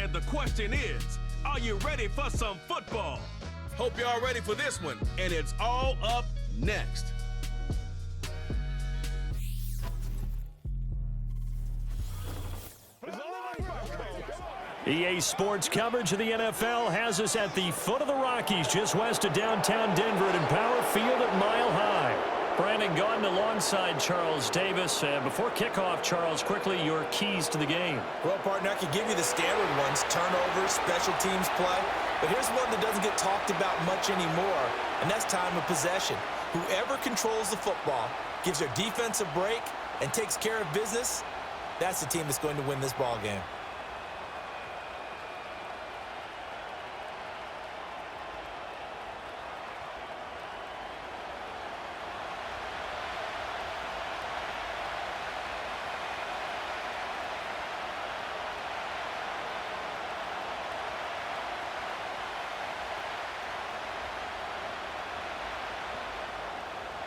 And the question is, are you ready for some football? Hope you're all ready for this one, and it's all up next. EA Sports coverage of the NFL has us at the foot of the Rockies, just west of downtown Denver at Empower Field at Mile High. Brandon Gaudin alongside Charles Davis. Before kickoff, Charles, quickly your keys to the game. Well, partner, I could give you the standard ones, turnovers, special teams play. But here's one that doesn't get talked about much anymore, and that's time of possession. Whoever controls the football, gives their defense a break, and takes care of business, that's the team that's going to win this ball game.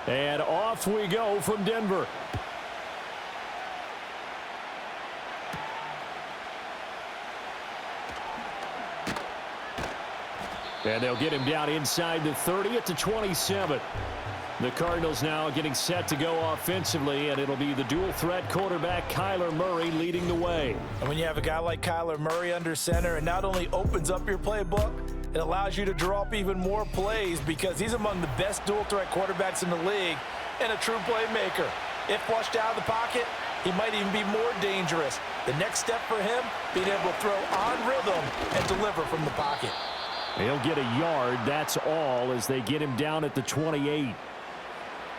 And off we go from Denver. And they'll get him down inside the 30 at the 27. The Cardinals now getting set to go offensively, and it'll be the dual-threat quarterback Kyler Murray leading the way. And when you have a guy like Kyler Murray under center, it not only opens up your playbook, it allows you to draw up even more plays because he's among the best dual-threat quarterbacks in the league and a true playmaker. If flushed out of the pocket, he might even be more dangerous. The next step for him, being able to throw on rhythm and deliver from the pocket. He'll get a yard, that's all, as they get him down at the 28.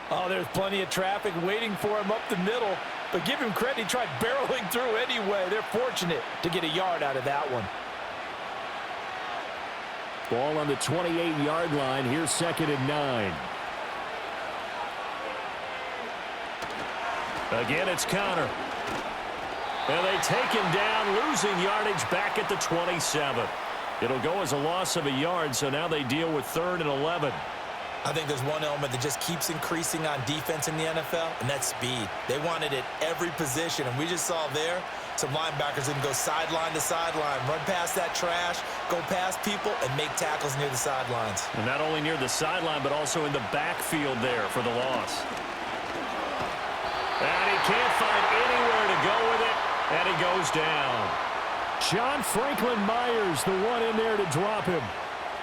Oh, there's plenty of traffic waiting for him up the middle, but give him credit, he tried barreling through anyway. They're fortunate to get a yard out of that one. Ball on the 28-yard line. Here's 2nd and 9. Again, it's Connor. And they take him down, losing yardage back at the 27. It'll go as a loss of a yard, so now they deal with 3rd and 11. I think there's one element that just keeps increasing on defense in the NFL, and that's speed. They want it at every position, and we just saw there some linebackers that can go sideline to sideline, run past that trash, go past people, and make tackles near the sidelines. And not only near the sideline, but also in the backfield there for the loss. And he can't find anywhere to go with it, and he goes down. John Franklin Myers, the one in there to drop him.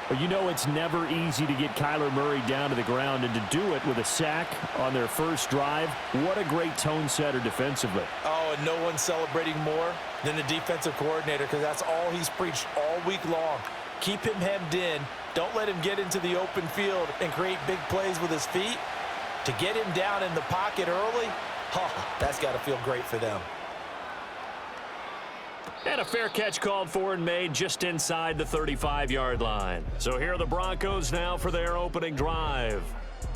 But you know it's never easy to get Kyler Murray down to the ground, and to do it with a sack on their first drive, what a great tone setter defensively. Oh, and no one's celebrating more than the defensive coordinator because that's all he's preached all week long. Keep him hemmed in. Don't let him get into the open field and create big plays with his feet. To get him down in the pocket early, that's got to feel great for them. And a fair catch called for and made just inside the 35-yard line. So here are the Broncos now for their opening drive.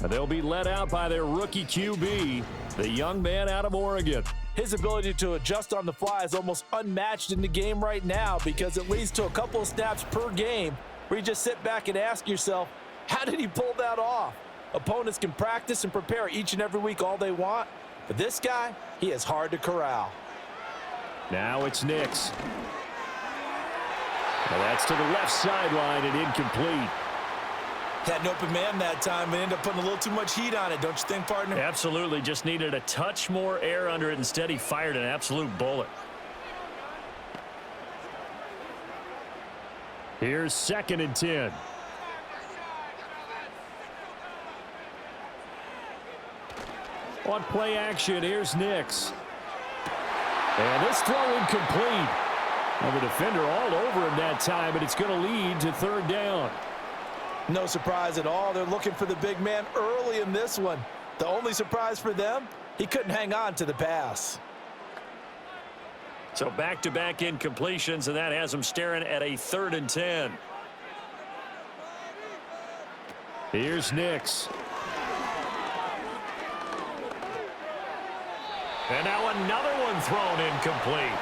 And they'll be led out by their rookie QB, the young man out of Oregon. His ability to adjust on the fly is almost unmatched in the game right now because it leads to a couple of snaps per game where you just sit back and ask yourself, how did he pull that off? Opponents can practice and prepare each and every week all they want, but this guy, he is hard to corral. Now it's Nix. Now that's to the left sideline and incomplete. Had an open man that time and ended up putting a little too much heat on it, don't you think, partner? Absolutely. Just needed a touch more air under it. Instead, he fired an absolute bullet. Here's 2nd and 10. On play action, here's Nix. And this throw incomplete. And the defender all over him that time, but it's going to lead to 3rd down. No surprise at all. They're looking for the big man early in this one. The only surprise for them, he couldn't hang on to the pass. So back-to-back incompletions, and that has him staring at a 3rd and 10. Here's Nix. And now another one thrown incomplete.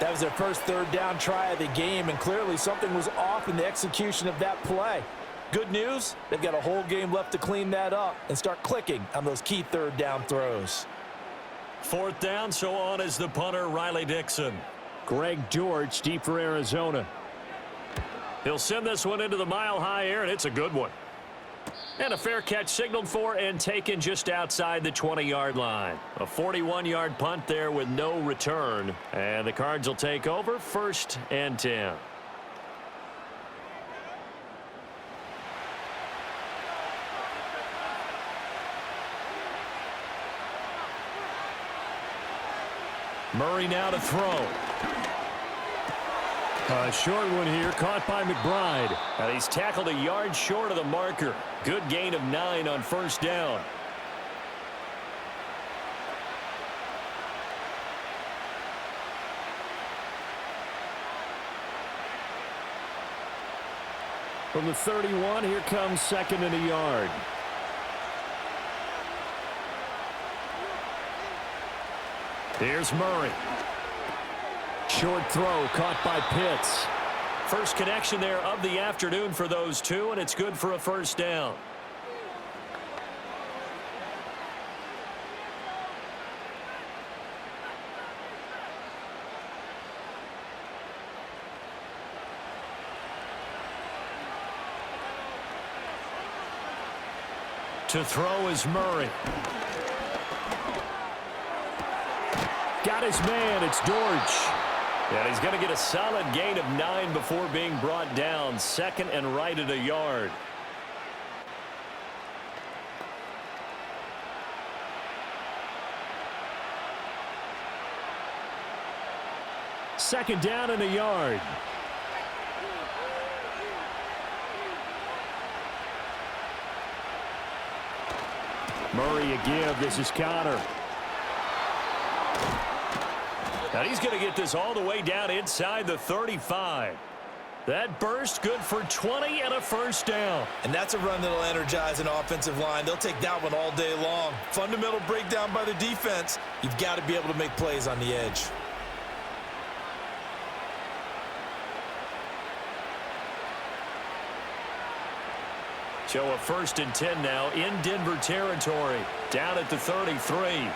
That was their first 3rd down try of the game, and clearly something was off in the execution of that play. Good news, they've got a whole game left to clean that up and start clicking on those key 3rd down throws. 4th down, so on is the punter, Riley Dixon. Greg Dortch deep for Arizona. He'll send this one into the mile-high air, and it's a good one. And a fair catch signaled for and taken just outside the 20-yard line. A 41-yard punt there with no return. And the Cards will take over 1st and 10. Murray now to throw. A short one here, caught by McBride. And he's tackled a yard short of the marker. Good gain of 9 on 1st down. From the 31, here comes 2nd and a yard. Here's Murray. Short throw caught by Pitts. First connection there of the afternoon for those two, and it's good for a 1st down. To throw is Murray. Got his man, it's Dortch. And he's going to get a solid gain of 9 before being brought down. 2nd and right at a yard. Second down and a yard. Murray a give. This is Connor. And he's going to get this all the way down inside the 35. That burst good for 20 and a 1st down. And that's a run that'll energize an offensive line. They'll take that one all day long. Fundamental breakdown by the defense. You've got to be able to make plays on the edge. So a 1st and 10 now in Denver territory. Down at the 33.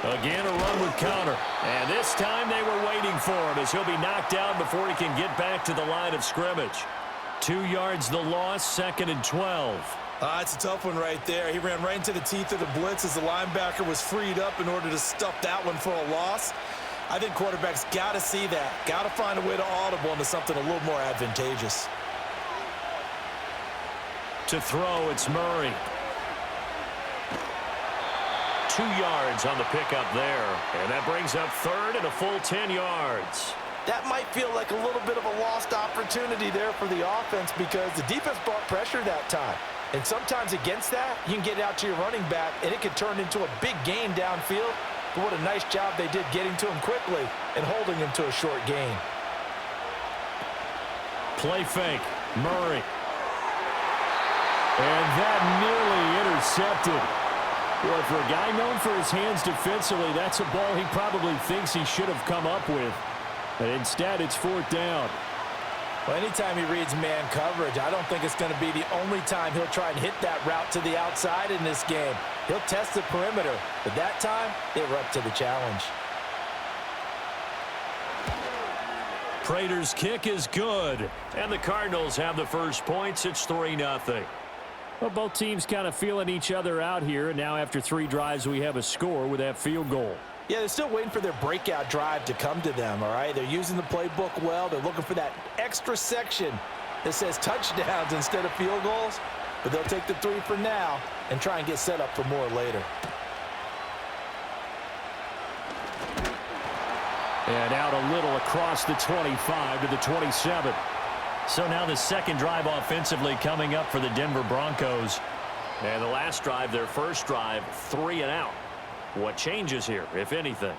Again, a run with Connor. And this time they were waiting for him as he'll be knocked down before he can get back to the line of scrimmage. 2 yards the loss, 2nd and 12. It's a tough one right there. He ran right into the teeth of the blitz as the linebacker was freed up in order to stuff that one for a loss. I think quarterbacks got to see that. Got to find a way to audible into something a little more advantageous. To throw, it's Murray. 2 yards on the pickup there. And that brings up 3rd and a full 10 yards. That might feel like a little bit of a lost opportunity there for the offense because the defense brought pressure that time. And sometimes against that, you can get out to your running back, and it can turn into a big gain downfield. But what a nice job they did getting to him quickly and holding him to a short gain. Play fake. Murray. And that nearly intercepted. Well, for a guy known for his hands defensively, that's a ball he probably thinks he should have come up with. But instead, it's 4th down. Well, anytime he reads man coverage, I don't think it's going to be the only time he'll try and hit that route to the outside in this game. He'll test the perimeter, but that time, they were up to the challenge. Prater's kick is good. And the Cardinals have the first points. It's 3-0. Well, both teams kind of feeling each other out here. And now after 3 drives, we have a score with that field goal. Yeah, they're still waiting for their breakout drive to come to them, all right? They're using the playbook well. They're looking for that extra section that says touchdowns instead of field goals. But they'll take the 3 for now and try and get set up for more later. And out a little across the 25 to the 27. So now the second drive offensively coming up for the Denver Broncos. And the last drive, their first drive, 3 and out. What changes here, if anything?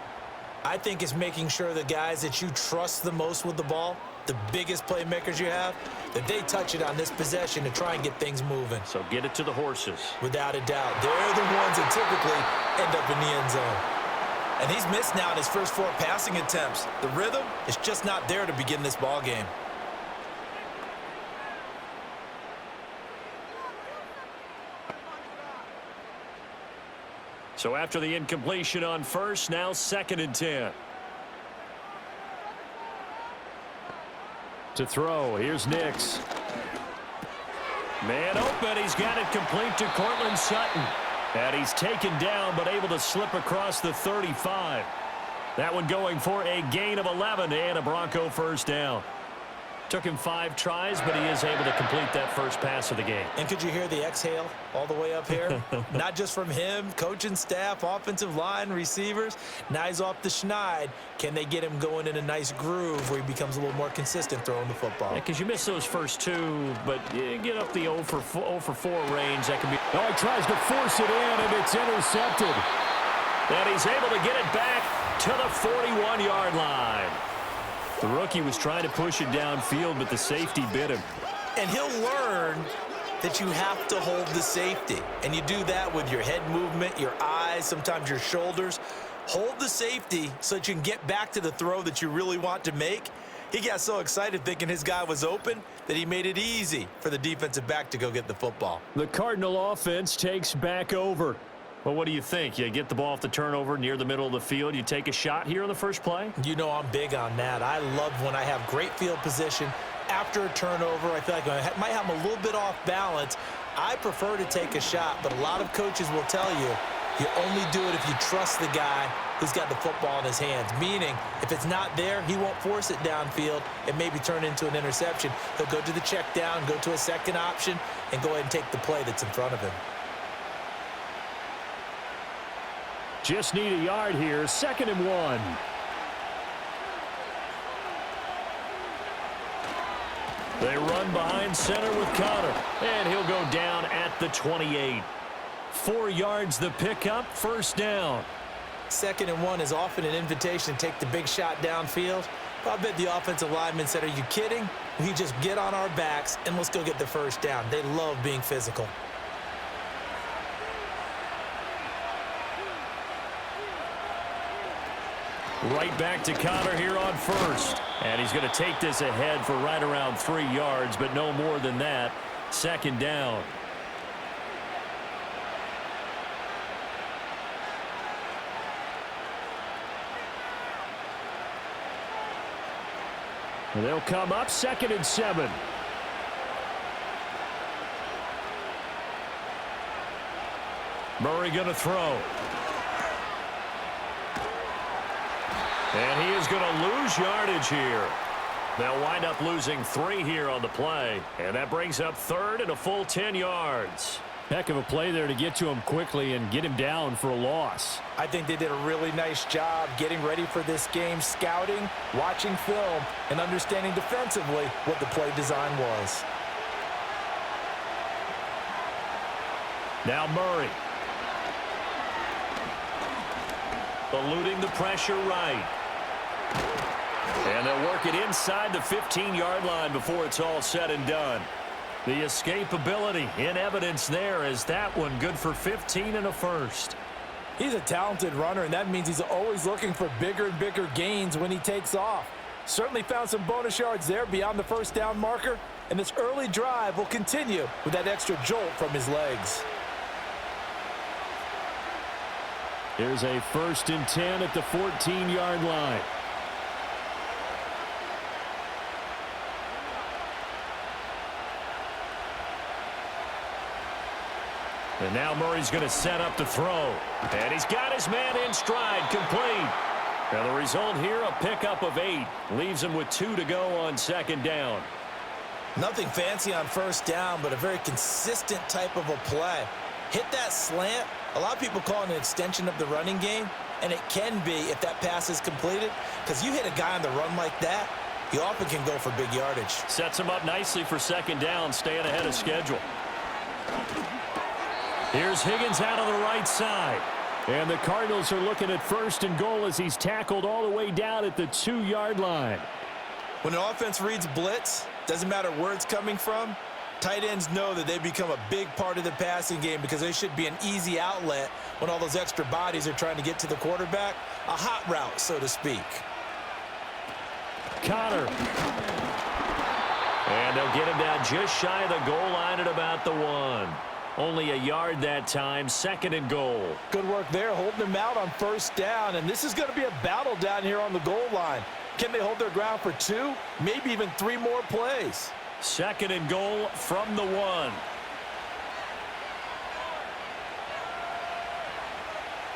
I think it's making sure the guys that you trust the most with the ball, the biggest playmakers you have, that they touch it on this possession to try and get things moving. So get it to the horses. Without a doubt. They're the ones that typically end up in the end zone. And he's missed now in his first 4 passing attempts. The rhythm is just not there to begin this ball game. So after the incompletion on first, now 2nd and 10. To throw, here's Nix. Man open, he's got it complete to Cortland Sutton. And he's taken down, but able to slip across the 35. That one going for a gain of 11 and a Bronco first down. Took him 5 tries, but he is able to complete that first pass of the game. And could you hear the exhale all the way up here? Not just from him, coaching staff, offensive line, receivers. Now he's off the schneid. Can they get him going in a nice groove where he becomes a little more consistent throwing the football? Because you miss those first 2, but you get up the 0 for 4 range. That can be. Oh, he tries to force it in, and it's intercepted. And he's able to get it back to the 41-yard line. The rookie was trying to push it downfield, but the safety bit him. And he'll learn that you have to hold the safety. And you do that with your head movement, your eyes, sometimes your shoulders. Hold the safety so that you can get back to the throw that you really want to make. He got so excited thinking his guy was open that he made it easy for the defensive back to go get the football. The Cardinal offense takes back over. Well, what do you think? You get the ball off the turnover near the middle of the field. You take a shot here on the first play? You know I'm big on that. I love when I have great field position after a turnover. I feel like I might have them a little bit off balance. I prefer to take a shot, but a lot of coaches will tell you, you only do it if you trust the guy who's got the football in his hands. Meaning, if it's not there, he won't force it downfield and maybe turn into an interception. He'll go to the check down, go to a second option, and go ahead and take the play that's in front of him. Just need a yard here. 2nd and 1. They run behind center with Connor. And he'll go down at the 28. 4 yards the pickup. First down. 2nd and 1 is often an invitation to take the big shot downfield. I bet the offensive lineman said, are you kidding? We just get on our backs and let's go get the first down. They love being physical. Right back to Connor here on first. And he's going to take this ahead for right around 3 yards, but no more than that. 2nd down. And they'll come up 2nd and 7. Murray going to throw. And he is going to lose yardage here. They'll wind up losing 3 here on the play. And that brings up 3rd and a full 10 yards. Heck of a play there to get to him quickly and get him down for a loss. I think they did a really nice job getting ready for this game, scouting, watching film, and understanding defensively what the play design was. Now Murray. Eluding the pressure right. And they'll work it inside the 15-yard line before it's all said and done. The escapability in evidence there as that one good for 15 and a first. He's a talented runner, and that means he's always looking for bigger and bigger gains when he takes off. Certainly found some bonus yards there beyond the first down marker, and this early drive will continue with that extra jolt from his legs. Here's a 1st and 10 at the 14-yard line. And now Murray's going to set up the throw. And he's got his man in stride, complete. And the result here, a pickup of 8. Leaves him with 2 to go on 2nd down. Nothing fancy on first down, but a very consistent type of a play. Hit that slant. A lot of people call it an extension of the running game, and it can be if that pass is completed, because you hit a guy on the run like that, you often can go for big yardage. Sets him up nicely for 2nd down, staying ahead of schedule. Here's Higgins out on the right side. And the Cardinals are looking at 1st and goal as he's tackled all the way down at the 2-yard line. When an offense reads blitz, doesn't matter where it's coming from, tight ends know that they become a big part of the passing game because they should be an easy outlet when all those extra bodies are trying to get to the quarterback. A hot route, so to speak. Connor. And they'll get him down just shy of the goal line at about the 1. Only a yard that time, 2nd and goal. Good work there, holding him out on 1st down, and this is going to be a battle down here on the goal line. Can they hold their ground for 2, maybe even 3 more plays? 2nd and goal from the 1.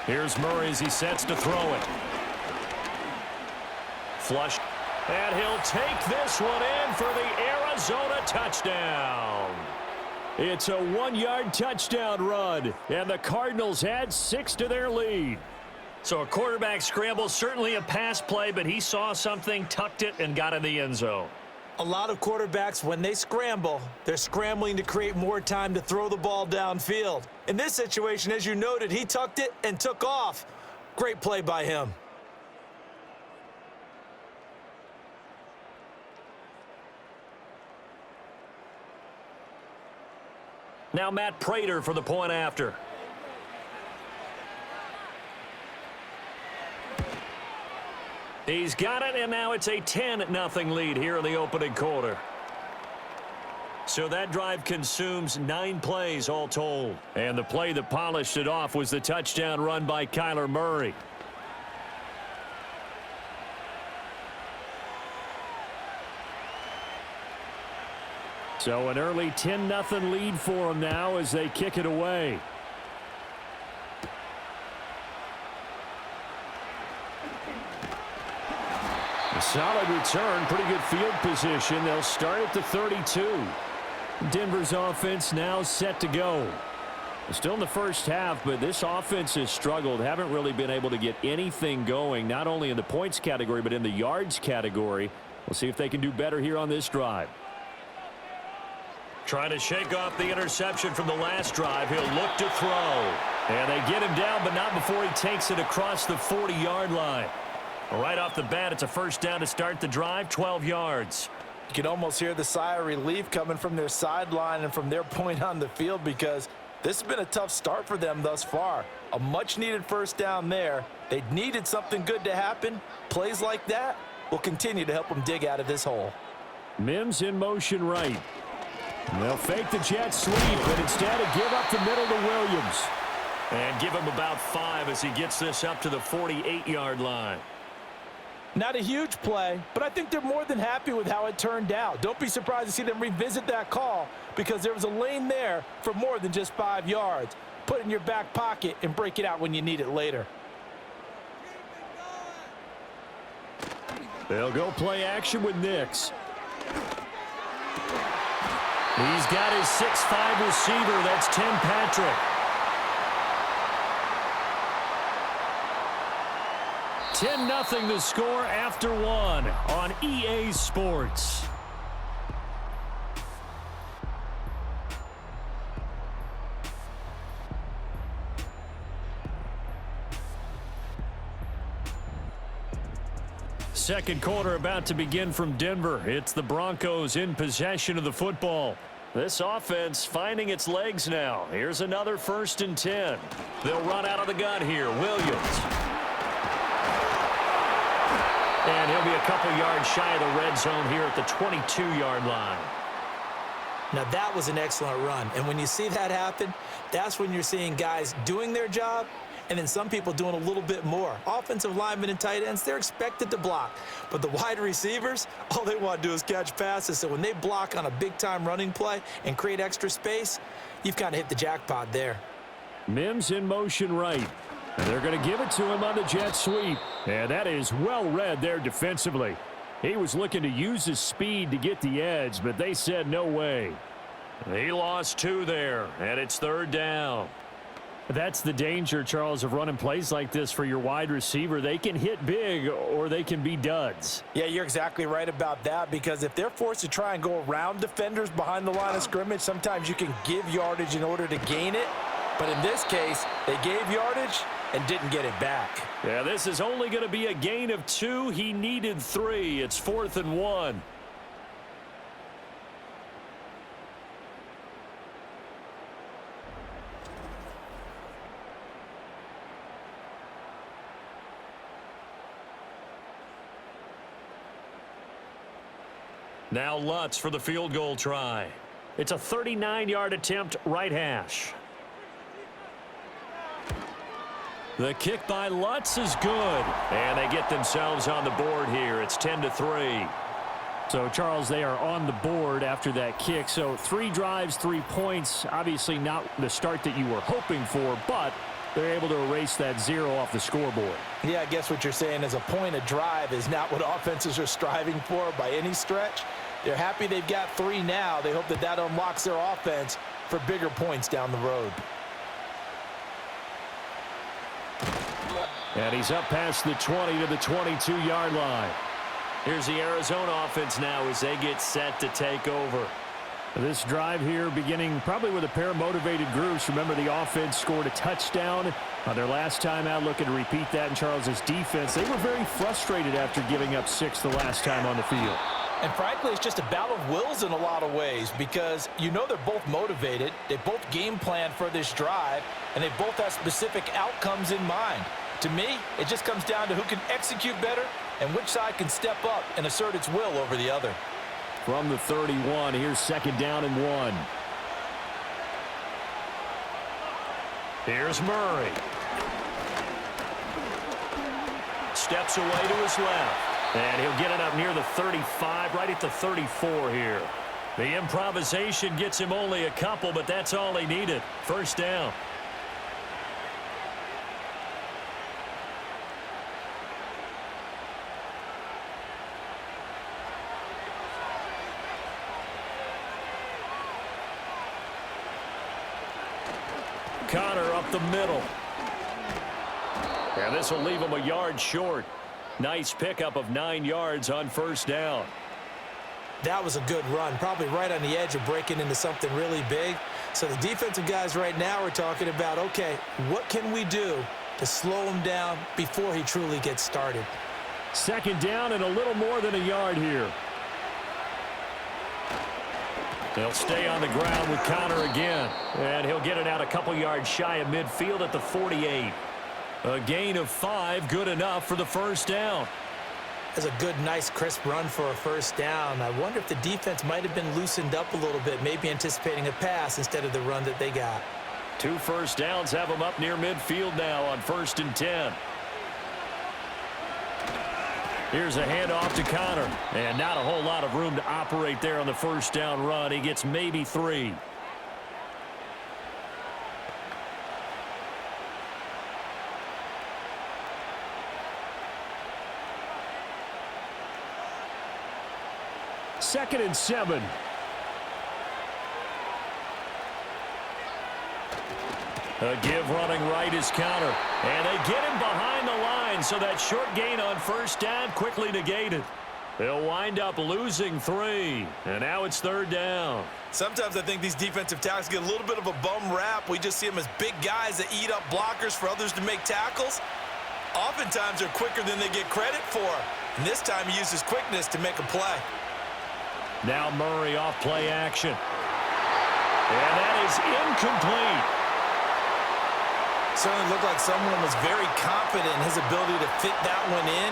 Here's Murray as he sets to throw it. Flush. And he'll take this one in for the Arizona touchdown. It's a 1-yard touchdown run, and the Cardinals add 6 to their lead. So a quarterback scramble, certainly a pass play, but he saw something, tucked it, and got in the end zone. A lot of quarterbacks, when they scramble, they're scrambling to create more time to throw the ball downfield. In this situation, as you noted, he tucked it and took off. Great play by him. Now Matt Prater for the point after. He's got it, and now it's a 10-0 lead here in the opening quarter. So that drive consumes 9 plays all told. And the play that polished it off was the touchdown run by Kyler Murray. So an early 10-0 lead for them now as they kick it away. A solid return, pretty good field position. They'll start at the 32. Denver's offense now set to go. Still in the first half, but this offense has struggled. Haven't really been able to get anything going, not only in the points category, but in the yards category. We'll see if they can do better here on this drive. Trying to shake off the interception from the last drive. He'll look to throw. And they get him down, but not before he takes it across the 40-yard line. Right off the bat, it's a first down to start the drive, 12 yards. You can almost hear the sigh of relief coming from their sideline and from their point on the field because this has been a tough start for them thus far. A much-needed first down there. They needed something good to happen. Plays like that will continue to help them dig out of this hole. Mims in motion right. They'll fake the jet sweep, but instead give up the middle to Williams. And give him about 5 as he gets this up to the 48-yard line. Not a huge play, but I think they're more than happy with how it turned out. Don't be surprised to see them revisit that call because there was a lane there for more than just 5 yards. Put it in your back pocket and break it out when you need it later. They'll go play action with Nix. He's got his 6'5" receiver. That's Tim Patrick. 10-0 the score after 1 on EA Sports. Second quarter about to begin from Denver. It's the Broncos in possession of the football. This offense finding its legs now. Here's another 1st and 10. They'll run out of the gun here. Williams. And he'll be a couple yards shy of the red zone here at the 22-yard line. Now that was an excellent run. And when you see that happen, that's when you're seeing guys doing their job and then some people doing a little bit more. Offensive linemen and tight ends, they're expected to block. But the wide receivers, all they want to do is catch passes. So when they block on a big-time running play and create extra space, you've kind of hit the jackpot there. Mims in motion right. And they're going to give it to him on the jet sweep. And that is well read there defensively. He was looking to use his speed to get the edge, but they said no way. He lost 2 there, and it's 3rd down. That's the danger, Charles, of running plays like this for your wide receiver. They can hit big or they can be duds. Yeah, you're exactly right about that because if they're forced to try and go around defenders behind the line of scrimmage, sometimes you can give yardage in order to gain it. But in this case, they gave yardage and didn't get it back. Yeah, this is only going to be a gain of 2. He needed 3. It's 4th and 1. Now Lutz for the field goal try. It's a 39-yard attempt, right hash. The kick by Lutz is good. And they get themselves on the board here. It's 10-3. So, Charles, they are on the board after that kick. So 3 drives, 3 points. Obviously not the start that you were hoping for, but they're able to erase that 0 off the scoreboard. Yeah, I guess what you're saying is a point a drive is not what offenses are striving for by any stretch. They're happy they've got 3 now. They hope that that unlocks their offense for bigger points down the road. And he's up past the 20 to the 22-yard line. Here's the Arizona offense now as they get set to take over. This drive here beginning probably with a pair of motivated groups. Remember, the offense scored a touchdown on their last time out, looking to repeat that in Charles's defense. They were very frustrated after giving up 6 the last time on the field. And frankly, it's just a battle of wills in a lot of ways because you know they're both motivated. They both game plan for this drive, and they both have specific outcomes in mind. To me, it just comes down to who can execute better and which side can step up and assert its will over the other. From the 31, here's 2nd down and 1. Here's Murray. Steps away to his left. And he'll get it up near the 35, right at the 34 here. The improvisation gets him only a couple, but that's all he needed. 1st down. Connor up the middle. And this will leave him a yard short. Nice pickup of 9 yards on 1st down. That was a good run, probably right on the edge of breaking into something really big. So the defensive guys right now are talking about, okay, what can we do to slow him down before he truly gets started? 2nd down and a little more than a yard here. They'll stay on the ground with Connor again. And he'll get it out a couple yards shy of midfield at the 48. A gain of 5, good enough for the 1st down. That's a good, nice, crisp run for a 1st down. I wonder if the defense might have been loosened up a little bit, maybe anticipating a pass instead of the run that they got. 2 1st downs have them up near midfield now on 1st and 10. Here's a handoff to Connor. And not a whole lot of room to operate there on the 1st down run. He gets maybe 3. Second and 7. A give running right is Connor. And they get him behind the line, so that short gain on 1st down quickly negated. They'll wind up losing 3. And now it's 3rd down. Sometimes I think these defensive tackles get a little bit of a bum rap. We just see them as big guys that eat up blockers for others to make tackles. Oftentimes they're quicker than they get credit for. And this time he uses quickness to make a play. Now Murray off play action. And that is incomplete. Certainly looked like someone was very confident in his ability to fit that one in.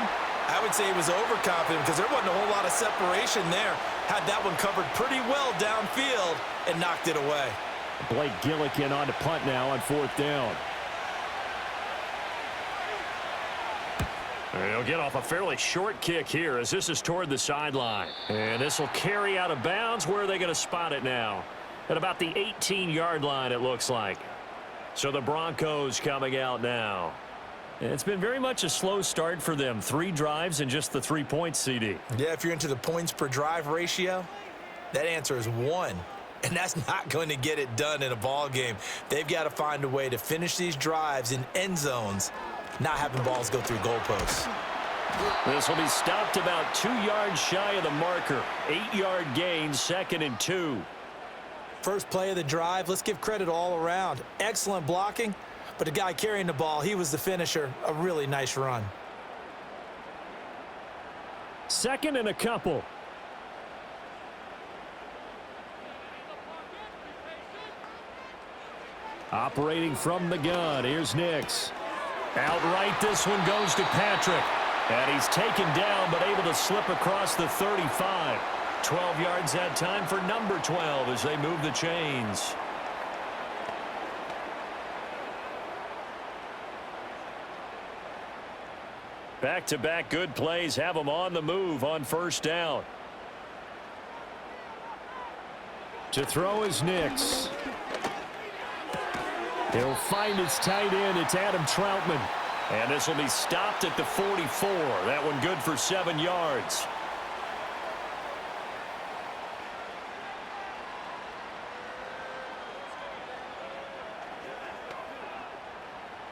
I would say he was overconfident because there wasn't a whole lot of separation there. Had that one covered pretty well downfield and knocked it away. Blake Gillikin on to punt now on 4th down. He'll get off a fairly short kick here as this is toward the sideline. And this will carry out of bounds. Where are they going to spot it now? At about the 18-yard line, it looks like. So the Broncos coming out now. It's been very much a slow start for them. 3 drives and just the 3 points, CD. Yeah, if you're into the points per drive ratio, that answer is 1. And that's not going to get it done in a ball game. They've got to find a way to finish these drives in end zones, not having balls go through goalposts. This will be stopped about 2 yards shy of the marker. 8-yard gain, 2nd and 2. First play of the drive, let's give credit all around. Excellent blocking, but the guy carrying the ball, he was the finisher. A really nice run. 2nd and a couple. Operating from the gun, here's Nix. Outright, this one goes to Patrick. And he's taken down, but able to slip across the 35. 12 yards that time for number 12 as they move the chains. Back-to-back good plays have them on the move on first down. To throw is Nix. He'll find his tight end. It's Adam Troutman. And this will be stopped at the 44. That one good for 7 yards.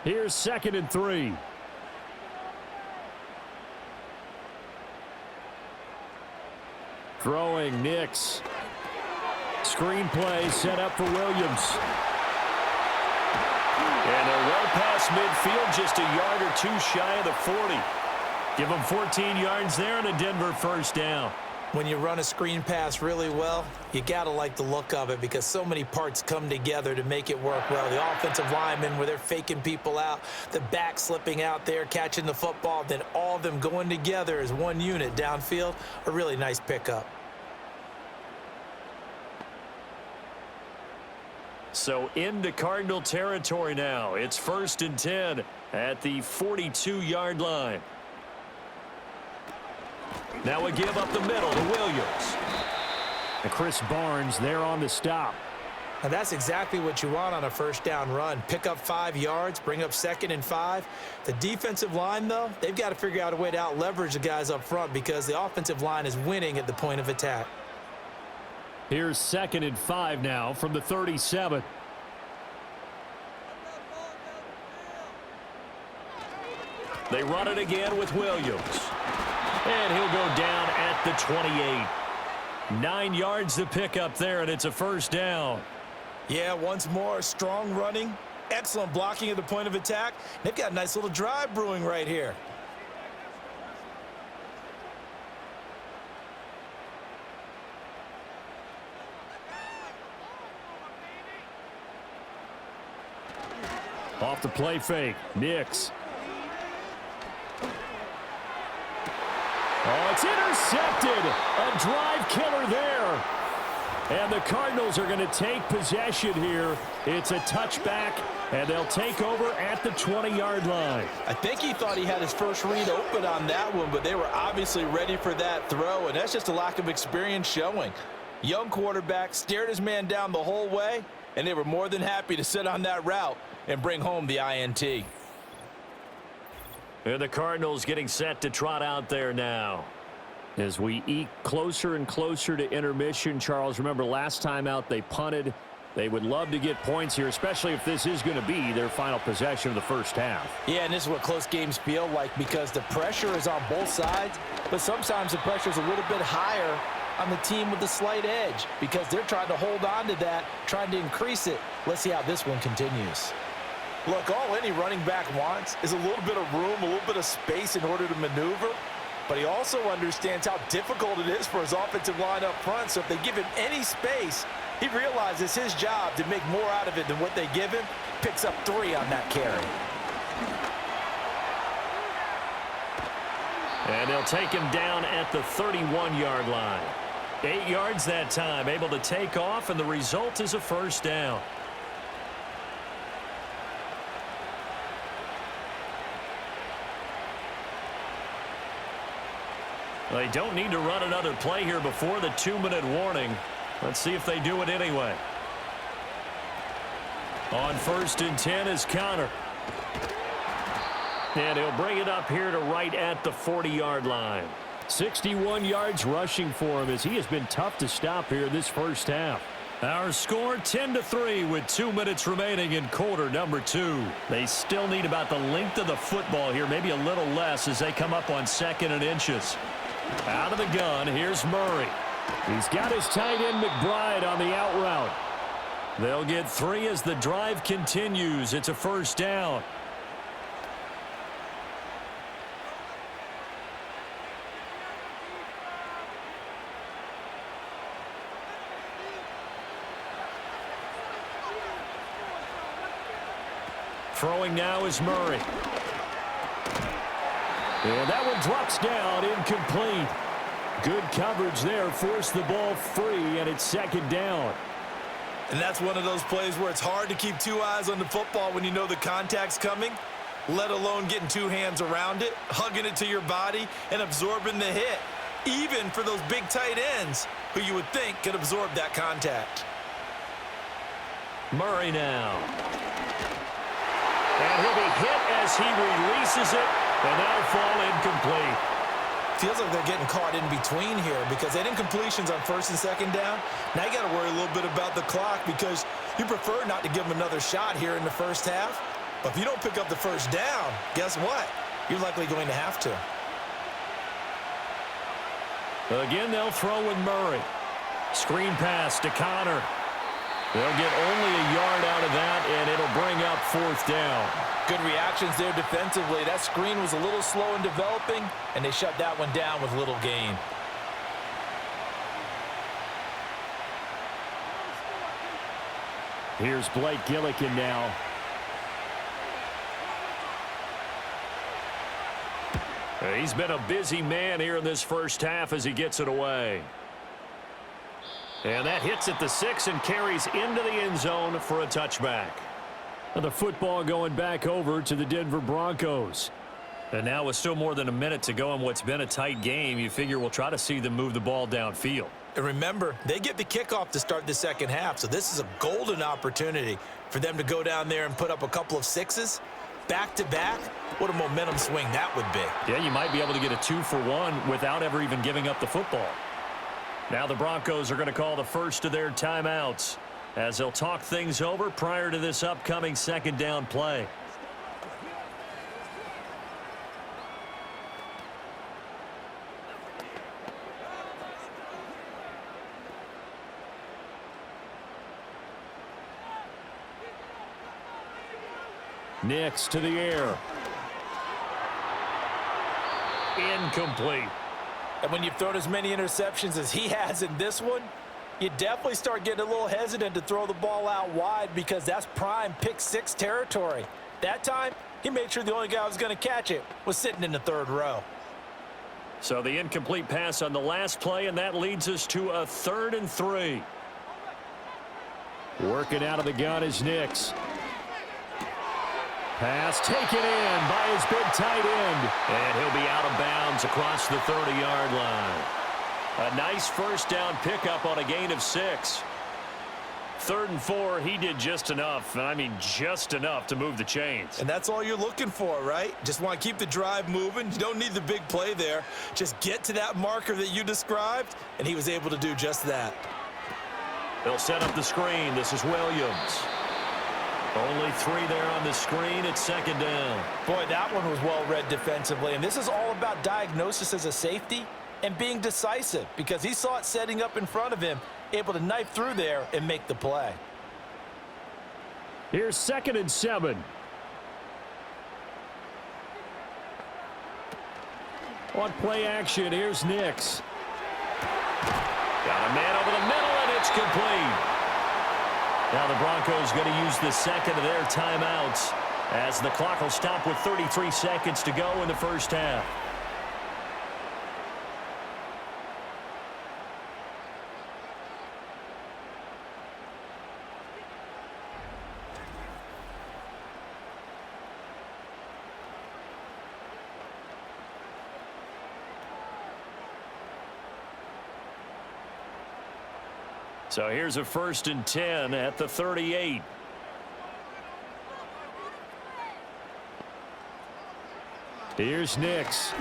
Here's 2nd and 3. Throwing Nix. Screen play set up for Williams. And they're well past midfield, just a yard or two shy of the 40. Give them 14 yards there and a Denver first down. When you run a screen pass really well, you got to like the look of it because so many parts come together to make it work well. The offensive linemen, where they're faking people out, the back slipping out there, catching the football, then all of them going together as one unit downfield, a really nice pickup. So into Cardinal territory now. It's 1st and 10 at the 42-yard line. Now a give up the middle to Williams. And Chris Barnes there on the stop. And that's exactly what you want on a first down run. Pick up 5 yards, bring up 2nd and 5. The defensive line, though, they've got to figure out a way to out-leverage the guys up front because the offensive line is winning at the point of attack. Here's 2nd and 5 now from the 37. They run it again with Williams. And he'll go down at the 28. 9 yards to pick up there, and it's a first down. Yeah, once more, strong running, excellent blocking at the point of attack. They've got a nice little drive brewing right here. Off the play fake, Nix. Oh, it's intercepted. A drive killer there. And the Cardinals are going to take possession here. It's a touchback, and they'll take over at the 20-yard line. I think he thought he had his first read open on that one, but they were obviously ready for that throw, and that's just a lack of experience showing. Young quarterback stared his man down the whole way, and they were more than happy to sit on that route and bring home the INT. And the Cardinals getting set to trot out there now. As we eke closer and closer to intermission, Charles, remember last time out they punted. They would love to get points here, especially if this is going to be their final possession of the first half. Yeah, and this is what close games feel like because the pressure is on both sides, but sometimes the pressure is a little bit higher on the team with the slight edge because they're trying to hold on to that, trying to increase it. Let's see how this one continues. Look, all any running back wants is a little bit of room, a little bit of space in order to maneuver, but he also understands how difficult it is for his offensive line up front, so if they give him any space, he realizes his job to make more out of it than what they give him, picks up 3 on that carry. And they'll take him down at the 31-yard line. 8 yards that time, able to take off, and the result is a first down. They don't need to run another play here before the 2-minute warning. Let's see if they do it anyway. On 1st and 10 is Connor. And he'll bring it up here to right at the 40-yard line. 61 yards rushing for him as he has been tough to stop here this first half. Our score 10-3 with 2 minutes remaining in quarter number 2. They still need about the length of the football here, maybe a little less as they come up on 2nd and inches. Out of the gun, here's Murray. He's got his tight end McBride on the out route. They'll get 3 as the drive continues. It's a first down. Throwing now is Murray. And that one drops down, incomplete. Good coverage there, forced the ball free, and it's 2nd down. And that's one of those plays where it's hard to keep 2 eyes on the football when you know the contact's coming. let alone getting two hands around it, hugging it to your body, and absorbing the hit, even for those big tight ends who you would think could absorb that contact. Murray now. And he'll be hit as he releases it, and that'll fall incomplete. Feels like they're getting caught in between here because they didn't completions on first and second down. Now you got to worry a little bit about the clock because you prefer not to give them another shot here in the first half. But if you don't pick up the first down, guess what? You're likely going to have to. Again, they'll throw with Murray. Screen pass to Connor. They'll get only a yard out of that, and it'll bring up fourth down. Good reactions there defensively. That screen was a little slow in developing, and they shut that one down with little gain. Here's Blake Gillikin now. He's been a busy man here in this first half as he gets it away. And that hits at the 6 and carries into the end zone for a touchback. The football going back over to the Denver Broncos. And now with still more than a minute to go in what's been a tight game, you figure we'll try to see them move the ball downfield. And remember, they get the kickoff to start the second half, so this is a golden opportunity for them to go down there and put up a couple of sixes. Back-to-back, what a momentum swing that would be. Yeah, you might be able to get a 2-for-1 without ever even giving up the football. Now the Broncos are going to call the first of their timeouts as they'll talk things over prior to this upcoming second down play. Nix to the air. Incomplete. And when you've thrown as many interceptions as he has in this one, you definitely start getting a little hesitant to throw the ball out wide because that's prime pick six territory. That time, he made sure the only guy who was going to catch it was sitting in the third row. So the incomplete pass on the last play, and that leads us to a 3rd and 3. Working out of the gun is Nix. Pass taken in by his big tight end. And he'll be out of bounds across the 30-yard line. A nice first down pickup on a gain of 6. 3rd and 4, he did just enough, and I mean just enough to move the chains. And that's all you're looking for, right? Just want to keep the drive moving. You don't need the big play there. Just get to that marker that you described, and he was able to do just that. They'll set up the screen. This is Williams. Only 3 there on the screen. It's second down. Boy, that one was well read defensively, and this is all about diagnosis as a safety and being decisive because he saw it setting up in front of him, able to knife through there and make the play. Here's 2nd and 7. On play action, here's Nix. Got a man over the middle, and it's complete. Now the Broncos going to use the second of their timeouts as the clock will stop with 33 seconds to go in the first half. So here's a 1st and 10 at the 38. Here's Nix.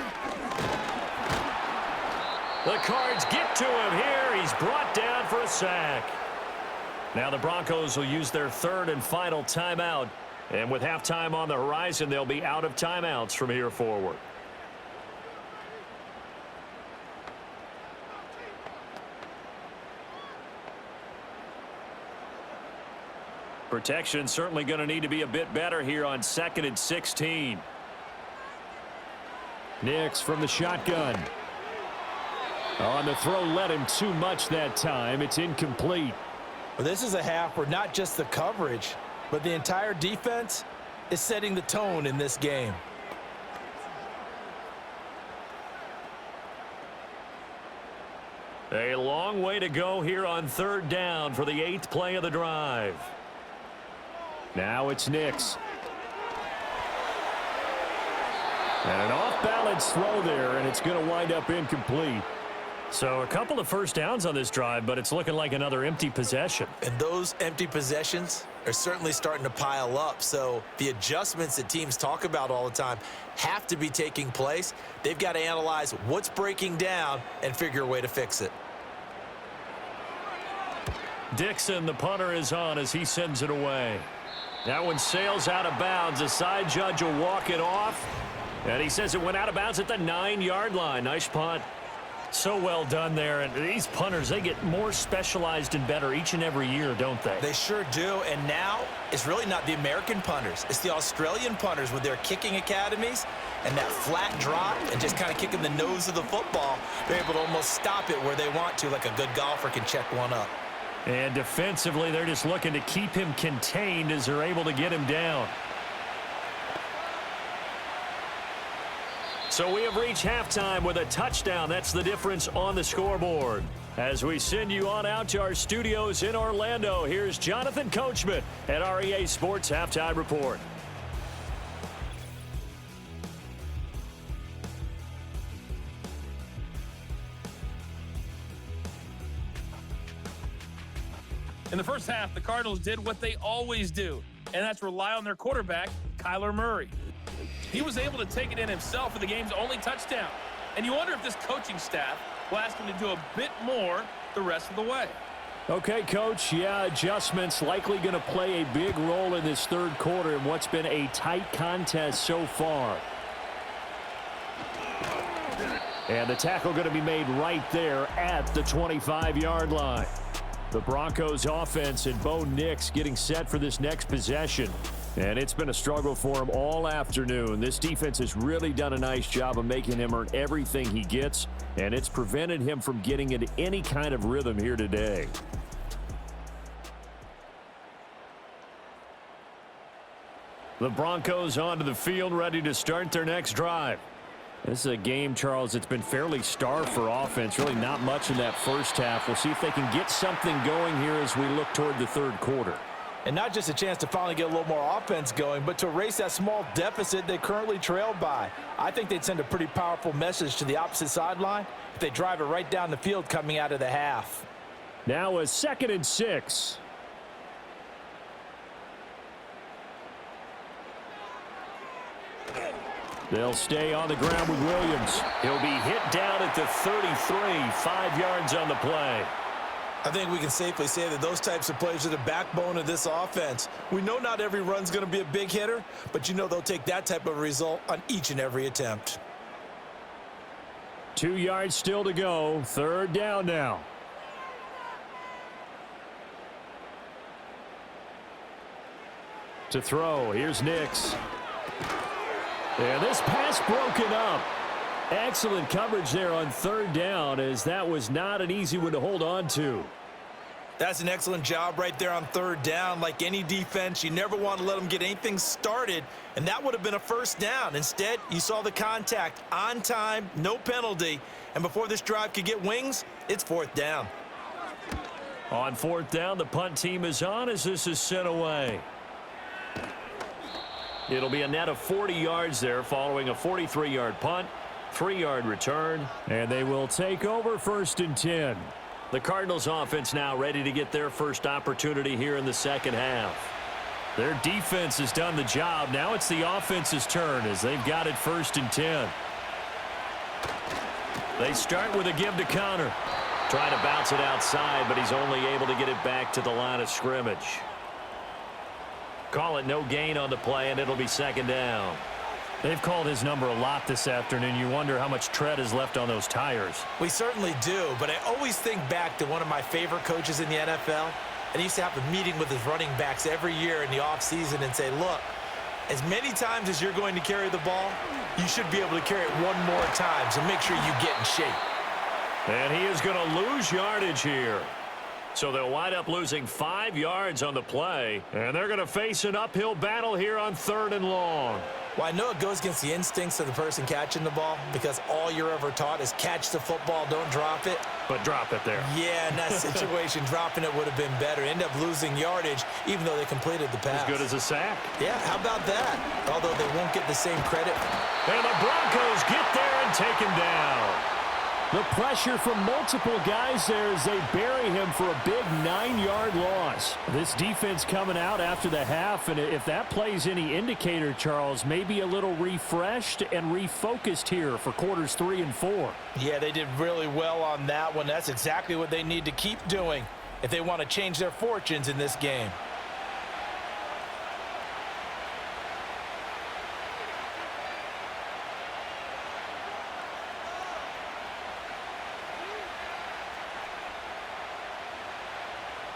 The Cards get to him here. He's brought down for a sack. Now the Broncos will use their 3rd and final timeout. And with halftime on the horizon, they'll be out of timeouts from here forward. Protection certainly going to need to be a bit better here on 2nd and 16. Nix from the shotgun. On the throw, led him too much that time. It's incomplete. Well, this is a half where not just the coverage, but the entire defense is setting the tone in this game. A long way to go here on 3rd down for the 8th play of the drive. Now it's Nix. And an off-balance throw there, and it's going to wind up incomplete. So a couple of first downs on this drive, but it's looking like another empty possession. And those empty possessions are certainly starting to pile up. So the adjustments that teams talk about all the time have to be taking place. They've got to analyze what's breaking down and figure a way to fix it. Dixon, the punter, is on as he sends it away. That one sails out of bounds. The side judge will walk it off. And he says it went out of bounds at the 9-yard line. Nice punt. So well done there. And these punters, they get more specialized and better each and every year, don't they? They sure do. And now it's really not the American punters. It's the Australian punters with their kicking academies and that flat drop and just kind of kicking the nose of the football. They're able to almost stop it where they want to, like a good golfer can check one up. And defensively, they're just looking to keep him contained as they're able to get him down. So we have reached halftime with a touchdown. That's the difference on the scoreboard. As we send you on out to our studios in Orlando, here's Jonathan Coachman at REA Sports Halftime Report. In the first half, the Cardinals did what they always do, and that's rely on their quarterback, Kyler Murray. He was able to take it in himself for the game's only touchdown. And you wonder if this coaching staff will ask him to do a bit more the rest of the way. Okay, Coach, yeah, adjustments likely going to play a big role in this third quarter in what's been a tight contest so far. And the tackle going to be made right there at the 25-yard line. The Broncos offense and Bo Nix getting set for this next possession. And it's been a struggle for him all afternoon. This defense has really done a nice job of making him earn everything he gets, and it's prevented him from getting into any kind of rhythm here today. The Broncos onto the field, ready to start their next drive. This is a game, Charles, it's been fairly starved for offense. Really not much in that first half. We'll see if they can get something going here as we look toward the third quarter. And not just a chance to finally get a little more offense going, but to erase that small deficit they currently trailed by. I think they'd send a pretty powerful message to the opposite sideline if they drive it right down the field coming out of the half. Now a 2nd and 6. They'll stay on the ground with Williams. He'll be hit down at the 33, 5 yards on the play. I think we can safely say that those types of plays are the backbone of this offense. We know not every run's going to be a big hitter, but you know they'll take that type of result on each and every attempt. 2 yards still to go. 3rd down now. To throw, here's Nix. And this pass broken up. Excellent coverage there on 3rd down, as that was not an easy one to hold on to. That's an excellent job right there on 3rd down. Like any defense, you never want to let them get anything started, and that would have been a 1st down. Instead, you saw the contact on time, no penalty, and before this drive could get wings, it's 4th down. On 4th down, the punt team is on as this is sent away. It'll be a net of 40 yards there following a 43-yard punt. 3-yard return, and they will take over 1st and 10. The Cardinals offense now ready to get their first opportunity here in the second half. Their defense has done the job. Now it's the offense's turn as they've got it 1st and 10. They start with a give to Connor. Trying to bounce it outside, but he's only able to get it back to the line of scrimmage. Call it no gain on the play, and it'll be 2nd down. They've called his number a lot this afternoon. You wonder how much tread is left on those tires. We certainly do, but I always think back to one of my favorite coaches in the NFL, and he used to have a meeting with his running backs every year in the offseason and say, look, as many times as you're going to carry the ball, you should be able to carry it one more time, so make sure you get in shape. And he is going to lose yardage here. So they'll wind up losing 5 yards on the play, and they're going to face an uphill battle here on 3rd and long. Well, I know it goes against the instincts of the person catching the ball because all you're ever taught is catch the football, don't drop it. but drop it there. Yeah, in that situation, dropping it would have been better. End up losing yardage, even though they completed the pass. As good as a sack. Yeah, how about that? Although they won't get the same credit. And the Broncos get there and take him down. The pressure from multiple guys there as they bury him for a big 9-yard loss. This defense coming out after the half, and if that plays any indicator, Charles, maybe a little refreshed and refocused here for quarters 3 and 4. Yeah, they did really well on that one. That's exactly what they need to keep doing if they want to change their fortunes in this game.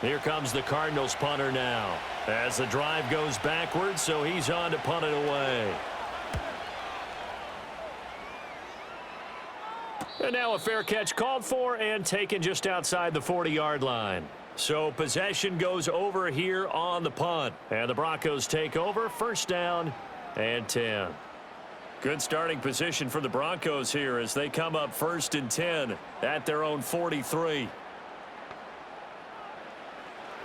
Here comes the Cardinals punter now. As the drive goes backwards, so he's on to punt it away. And now a fair catch called for and taken just outside the 40-yard line. So possession goes over here on the punt. And the Broncos take over, first down and 10. Good starting position for the Broncos here as they come up 1st and 10 at their own 43.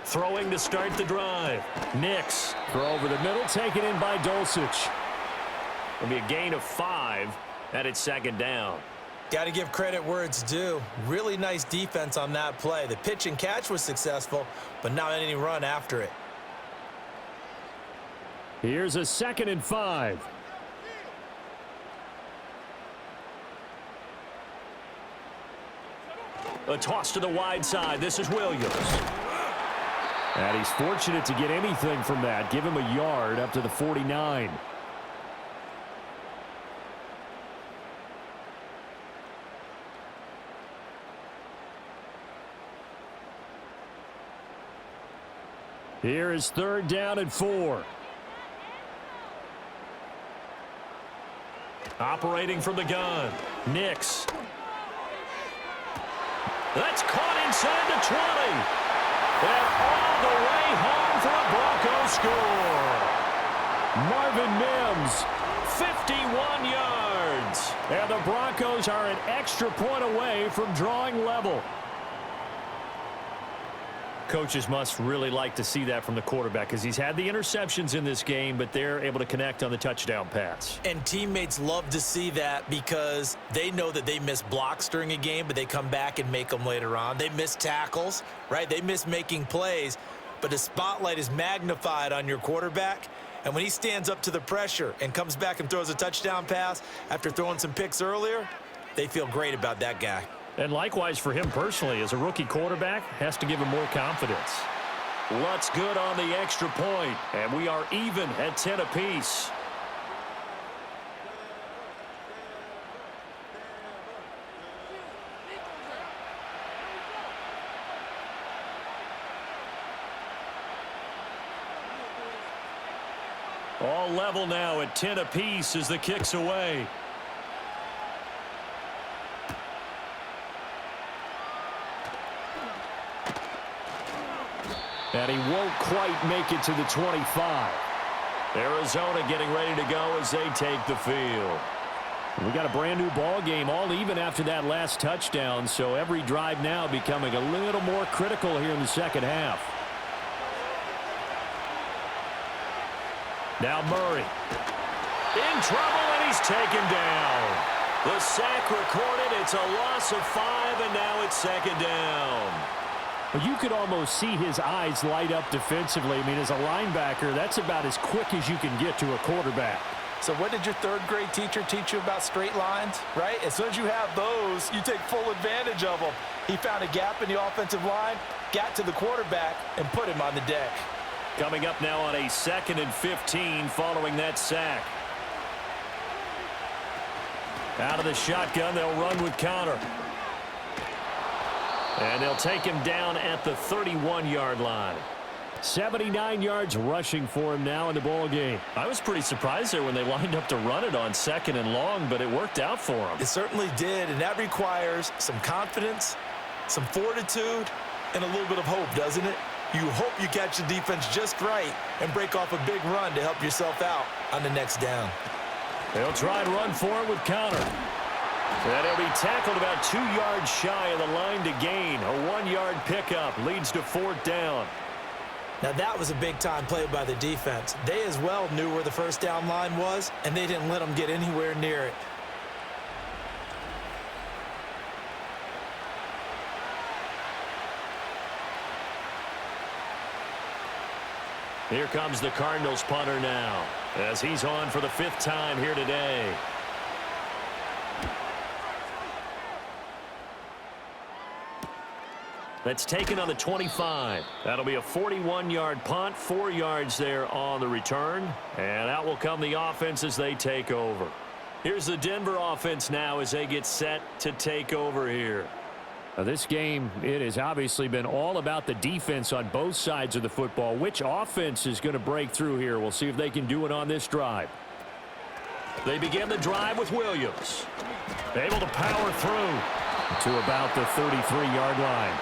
Throwing to start the drive. Nix. Throw over the middle, taken in by Dulcich. It'll be a gain of 5, and it's 2nd down. Got to give credit where it's due. Really nice defense on that play. The pitch and catch was successful, but not any run after it. Here's a 2nd and 5. A toss to the wide side. This is Williams. And he's fortunate to get anything from that. Give him a yard up to the 49. Here is 3rd down and 4. Operating from the gun. Nix. That's caught inside the 20. And all the way home for a Broncos score. Marvin Mims. 51 yards. And the Broncos are an extra point away from drawing level. Coaches must really like to see that from the quarterback because he's had the interceptions in this game, but they're able to connect on the touchdown pass. And teammates love to see that because they know that they miss blocks during a game, but they come back and make them later on. They miss tackles, right? They miss making plays, but the spotlight is magnified on your quarterback. And when he stands up to the pressure and comes back and throws a touchdown pass after throwing some picks earlier, they feel great about that guy. And likewise for him personally, as a rookie quarterback, has to give him more confidence. What's good on the extra point? And we are even at 10 apiece. All level now at 10 apiece as the kick's away. And he won't quite make it to the 25. Arizona getting ready to go as they take the field. We got a brand new ball game, all even after that last touchdown, so every drive now becoming a little more critical here in the second half. Now Murray. In trouble, and he's taken down. The sack recorded. It's a loss of 5, and now it's 2nd down. But you could almost see his eyes light up defensively. I mean, as a linebacker, that's about as quick as you can get to a quarterback. So what did your 3rd grade teacher teach you about straight lines, right? As soon as you have those, you take full advantage of them. He found a gap in the offensive line, got to the quarterback, and put him on the deck. Coming up now on a 2nd and 15 following that sack. Out of the shotgun, they'll run with counter. And they'll take him down at the 31-yard line. 79 yards rushing for him now in the ball game. I was pretty surprised there when they lined up to run it on 2nd and long, but it worked out for him. It certainly did, and that requires some confidence, some fortitude, and a little bit of hope, doesn't it? You hope you catch the defense just right and break off a big run to help yourself out on the next down. They'll try and run for it with counter. And he'll be tackled about 2 yards shy of the line to gain. A 1-yard pickup leads to 4th down. Now that was a big-time play by the defense. They as well knew where the first down line was, and they didn't let them get anywhere near it. Here comes the Cardinals punter now, as he's on for the 5th time here today. That's taken on the 25. That'll be a 41-yard punt, 4 yards there on the return. And out will come the offense as they take over. Here's the Denver offense now as they get set to take over here. Now this game, it has obviously been all about the defense on both sides of the football. Which offense is going to break through here? We'll see if they can do it on this drive. They begin the drive with Williams. Able to power through to about the 33-yard line.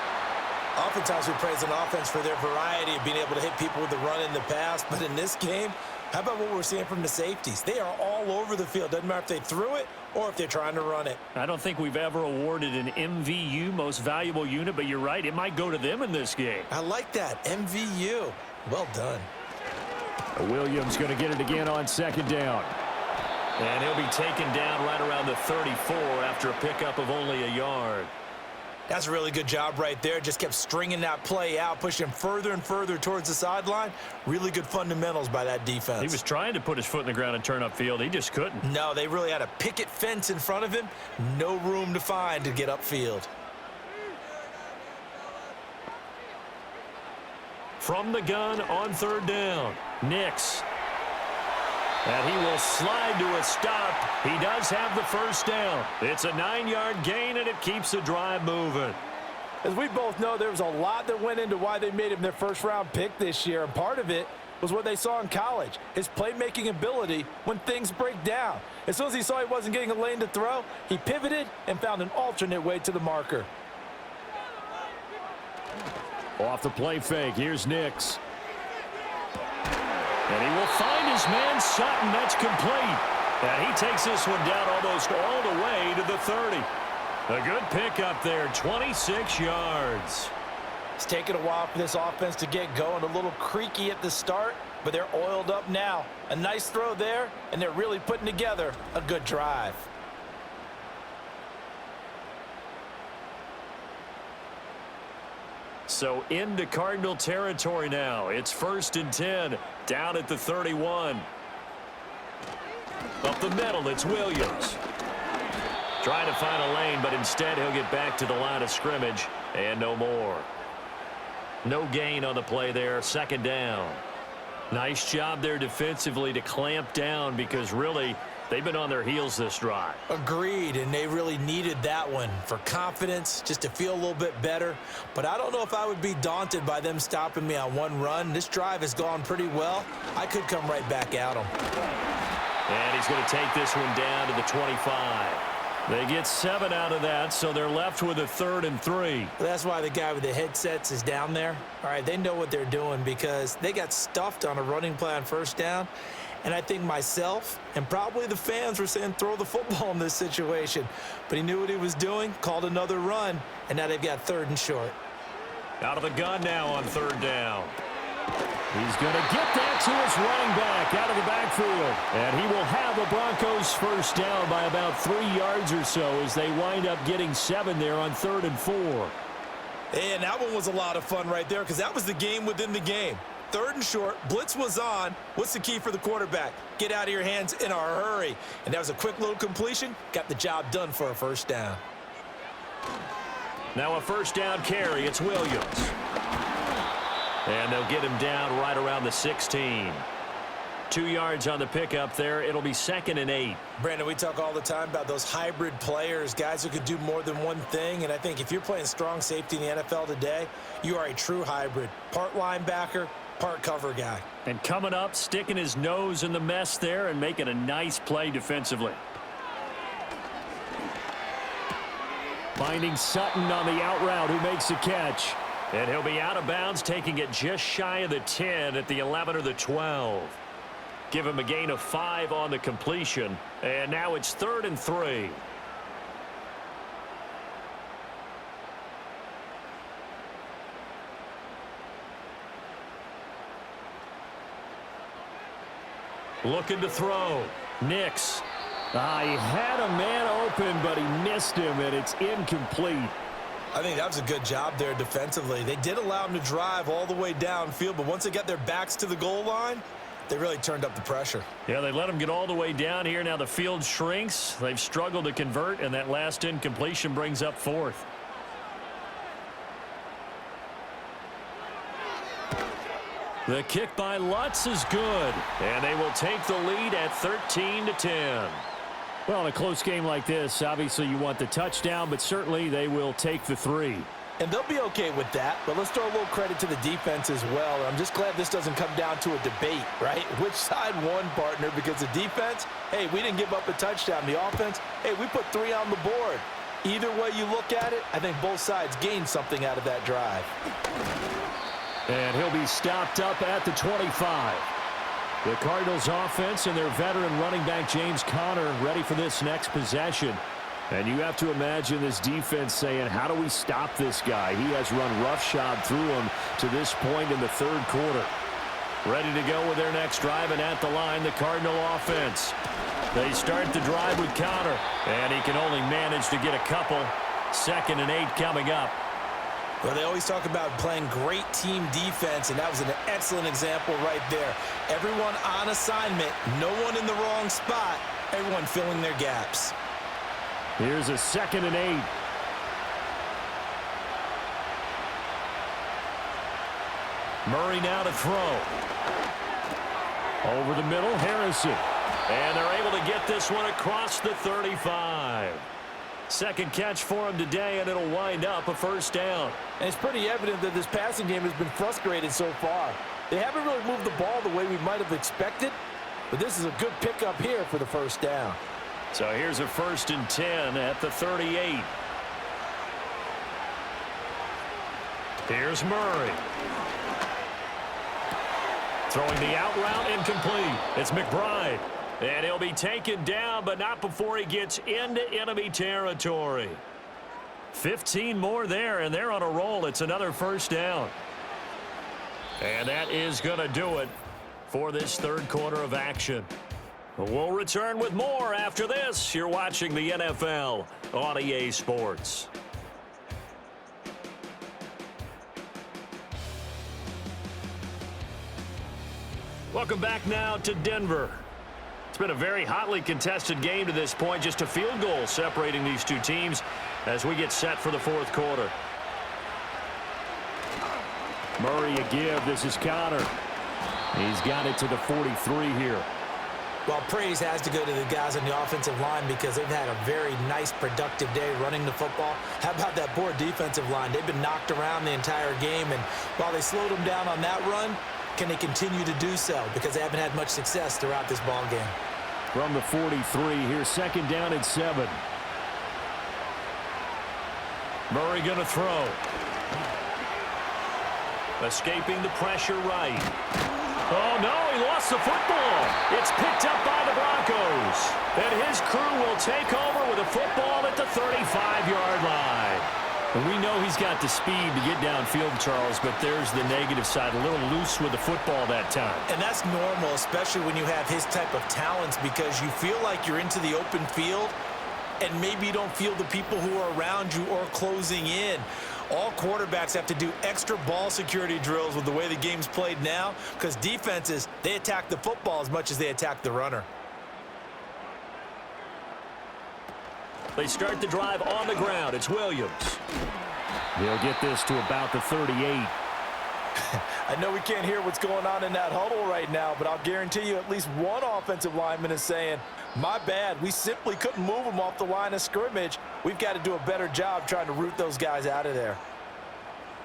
Oftentimes we praise an offense for their variety of being able to hit people with the run in the pass. But in this game, how about what we're seeing from the safeties? They are all over the field. Doesn't matter if they threw it or if they're trying to run it. I don't think we've ever awarded an MVU, most valuable unit, but you're right. It might go to them in this game. I like that. MVU. Well done. Williams going to get it again on 2nd down. And he'll be taken down right around the 34 after a pickup of only a yard. That's a really good job right there. Just kept stringing that play out, pushing further and further towards the sideline. Really good fundamentals by that defense. He was trying to put his foot in the ground and turn upfield. He just couldn't. No, they really had a picket fence in front of him. No room to find to get upfield. From the gun on 3rd down, Nix. And he will slide to a stop. He does have the 1st down. It's a 9-yard gain, and it keeps the drive moving. As we both know, there was a lot that went into why they made him their first-round pick this year, and part of it was what they saw in college, his playmaking ability when things break down. As soon as he saw he wasn't getting a lane to throw, he pivoted and found an alternate way to the marker. Off the play fake, here's Nix. And he will find his man Sutton. That's complete. And he takes this one down almost all the way to the 30. A good pickup there, 26 yards. It's taken a while for this offense to get going. A little creaky at the start, but they're oiled up now. A nice throw there, and they're really putting together a good drive. So into Cardinal territory now. It's 1st and 10, down at the 31. Up the middle, it's Williams. Trying to find a lane, but instead he'll get back to the line of scrimmage, and no more. No gain on the play there, 2nd down. Nice job there defensively to clamp down because really they've been on their heels this drive. Agreed, and they really needed that one for confidence, just to feel a little bit better. But I don't know if I would be daunted by them stopping me on one run. This drive has gone pretty well. I could come right back at them. And he's going to take this one down to the 25. They get 7 out of that, so they're left with a 3rd and 3. That's why the guy with the headsets is down there. All right, they know what they're doing because they got stuffed on a running play on 1st down. And I think myself and probably the fans were saying throw the football in this situation. But he knew what he was doing, called another run, and now they've got 3rd and short. Out of the gun now on 3rd down. He's going to get that to his running back out of the backfield. And he will have the Broncos 1st down by about 3 yards or so as they wind up getting 7 there on 3rd and 4. And that one was a lot of fun right there because that was the game within the game. 3rd and short, blitz was on. What's the key for the quarterback? Get out of your hands in a hurry. And that was a quick little completion. Got the job done for a 1st down. Now a 1st down carry. It's Williams. And they'll get him down right around the 16. 2 yards on the pickup there. It'll be 2nd and 8. Brandon, we talk all the time about those hybrid players, guys who could do more than one thing. And I think if you're playing strong safety in the NFL today, you are a true hybrid. Part linebacker, part cover guy. And coming up, sticking his nose in the mess there and making a nice play defensively. Finding Sutton on the out route who makes the catch. And he'll be out of bounds, taking it just shy of the 10 at the 11 or the 12. Give him a gain of 5 on the completion. And now it's 3rd and 3. Looking to throw. Nix. He had a man open, but he missed him, and it's incomplete. I think that was a good job there defensively. They did allow him to drive all the way downfield, but once they got their backs to the goal line, they really turned up the pressure. Yeah, they let him get all the way down here. Now the field shrinks. They've struggled to convert, and that last incompletion brings up fourth. The kick by Lutz is good, and they will take the lead at 13-10. Well, in a close game like this, obviously you want the touchdown, but certainly they will take the 3. And they'll be okay with that, but let's throw a little credit to the defense as well. I'm just glad this doesn't come down to a debate, right? Which side won, partner? Because the defense, hey, we didn't give up a touchdown. The offense, hey, we put 3 on the board. Either way you look at it, I think both sides gained something out of that drive. And he'll be stopped up at the 25. The Cardinals offense and their veteran running back James Conner ready for this next possession. And you have to imagine this defense saying, how do we stop this guy? He has run roughshod through him to this point in the third quarter. Ready to go with their next drive, and at the line, the Cardinal offense. They start the drive with Conner, and he can only manage to get a couple. 2nd and 8 coming up. Well, they always talk about playing great team defense, and that was an excellent example right there. Everyone on assignment, no one in the wrong spot, everyone filling their gaps. Here's a 2nd and 8. Murray now to throw. Over the middle, Harrison. And they're able to get this one across the 35. Second catch for him today, and it'll wind up a first down. And it's pretty evident that this passing game has been frustrated so far. They haven't really moved the ball the way we might have expected, but this is a good pickup here for the first down. So here's a 1st and 10 at the 38. Here's Murray. Throwing the out route, incomplete. It's McBride. And he'll be taken down, but not before he gets into enemy territory. 15 more there, and they're on a roll. It's another first down. And that is going to do it for this third quarter of action. We'll return with more after this. You're watching the NFL on EA Sports. Welcome back now to Denver. It's been a very hotly contested game to this point. Just a field goal separating these two teams as we get set for the fourth quarter. Murray a give. This is Conner. He's got it to the 43 here. Well, praise has to go to the guys on the offensive line because they've had a very nice, productive day running the football. How about that poor defensive line? They've been knocked around the entire game, and while they slowed them down on that run, can they continue to do so? Because they haven't had much success throughout this ball game. From the 43, here's 2nd down and 7. Murray going to throw. Escaping the pressure right. Oh, no, he lost the football. It's picked up by the Broncos. And his crew will take over with a football at the 35-yard line. And we know he's got the speed to get downfield, Charles, but there's the negative side. A little loose with the football that time. And that's normal, especially when you have his type of talents, because you feel like you're into the open field and maybe you don't feel the people who are around you or closing in. All quarterbacks have to do extra ball security drills with the way the game's played now, because defenses, they attack the football as much as they attack the runner. They start the drive on the ground. It's Williams. He'll get this to about the 38. I know we can't hear what's going on in that huddle right now, but I'll guarantee you at least one offensive lineman is saying, my bad, we simply couldn't move them off the line of scrimmage. We've got to do a better job trying to root those guys out of there.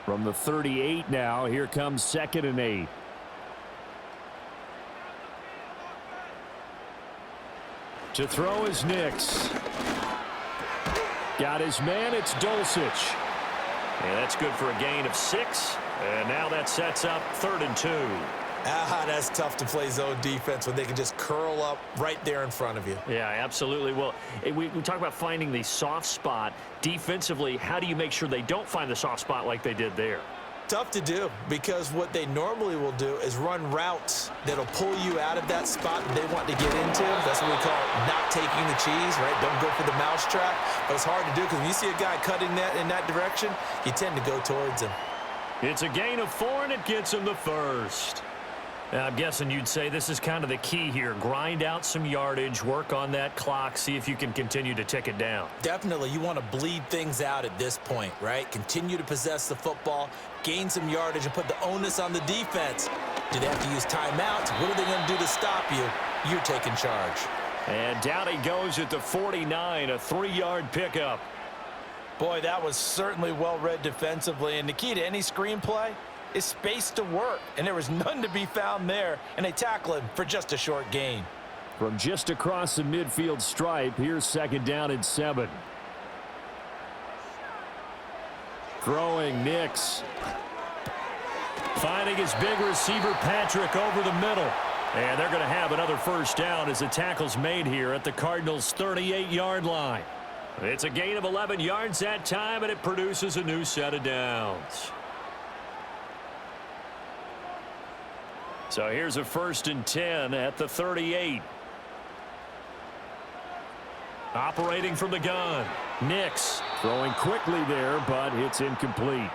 From the 38 now, here comes 2nd and 8. To throw is Nix. Got his man, it's Dulcich. And that's good for a gain of 6. And now that sets up 3rd and 2. That's tough to play zone defense when they can just curl up right there in front of you. Yeah, absolutely. Well, we talk about finding the soft spot. Defensively, how do you make sure they don't find the soft spot like they did there? Tough to do, because what they normally will do is run routes that'll pull you out of that spot that they want to get into. That's what we call not taking the cheese, right? Don't go for the mousetrap. But it's hard to do, because when you see a guy cutting that in that direction, you tend to go towards him. It's a gain of 4, and it gets him the first. Now, I'm guessing you'd say this is kind of the key here. Grind out some yardage, work on that clock, see if you can continue to tick it down. Definitely. You want to bleed things out at this point, right? Continue to possess the football, gain some yardage, and put the onus on the defense. Do they have to use timeouts? What are they going to do to stop you? You're taking charge. And down he goes at the 49, a 3-yard pickup. Boy, that was certainly well-read defensively. And the key to any screenplay is space to work, and there was none to be found there, and they tackle him for just a short gain. From just across the midfield stripe, here's 2nd down and 7. Throwing Nix. Finding his big receiver Patrick over the middle. And they're going to have another first down as the tackle's made here at the Cardinals' 38-yard line. It's a gain of 11 yards that time, and it produces a new set of downs. So here's a 1st and 10 at the 38. Operating from the gun. Nix throwing quickly there, but it's incomplete.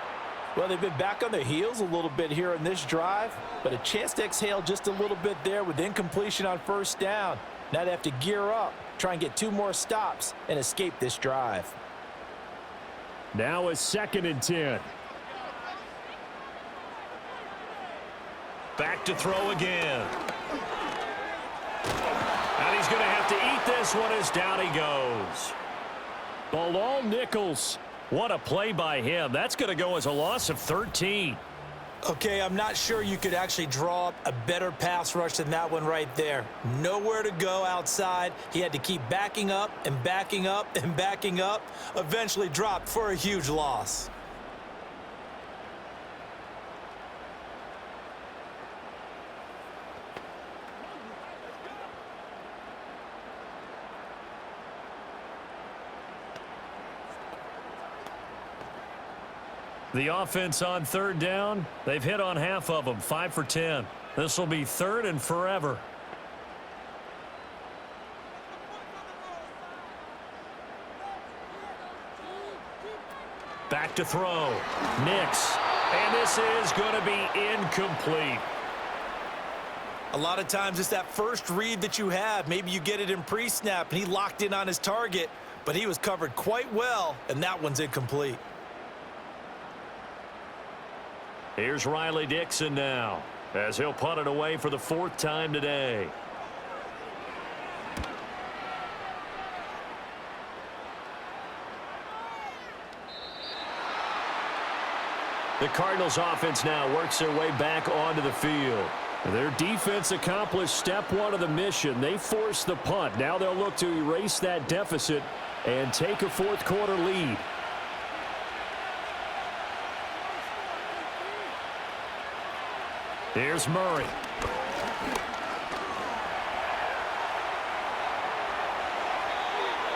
Well, they've been back on their heels a little bit here in this drive, but a chance to exhale just a little bit there with incompletion on 1st down. Now they have to gear up, try and get 2 more stops, and escape this drive. Now a 2nd and 10. Back to throw again. And he's going to have to eat this one as down he goes. Bilal Nichols. What a play by him. That's going to go as a loss of 13. Okay, I'm not sure you could actually draw up a better pass rush than that one right there. Nowhere to go outside. He had to keep backing up and backing up and backing up. Eventually dropped for a huge loss. The offense on 3rd down, they've hit on half of them, 5 for 10. This will be 3rd and forever. Back to throw. Nix. And this is going to be incomplete. A lot of times it's that first read that you have. Maybe you get it in pre-snap, and he locked in on his target, but he was covered quite well, and that one's incomplete. Here's Riley Dixon now, as he'll punt it away for the 4th time today. The Cardinals offense now works their way back onto the field. Their defense accomplished step 1 of the mission. They forced the punt. Now they'll look to erase that deficit and take a 4th quarter lead. Here's Murray.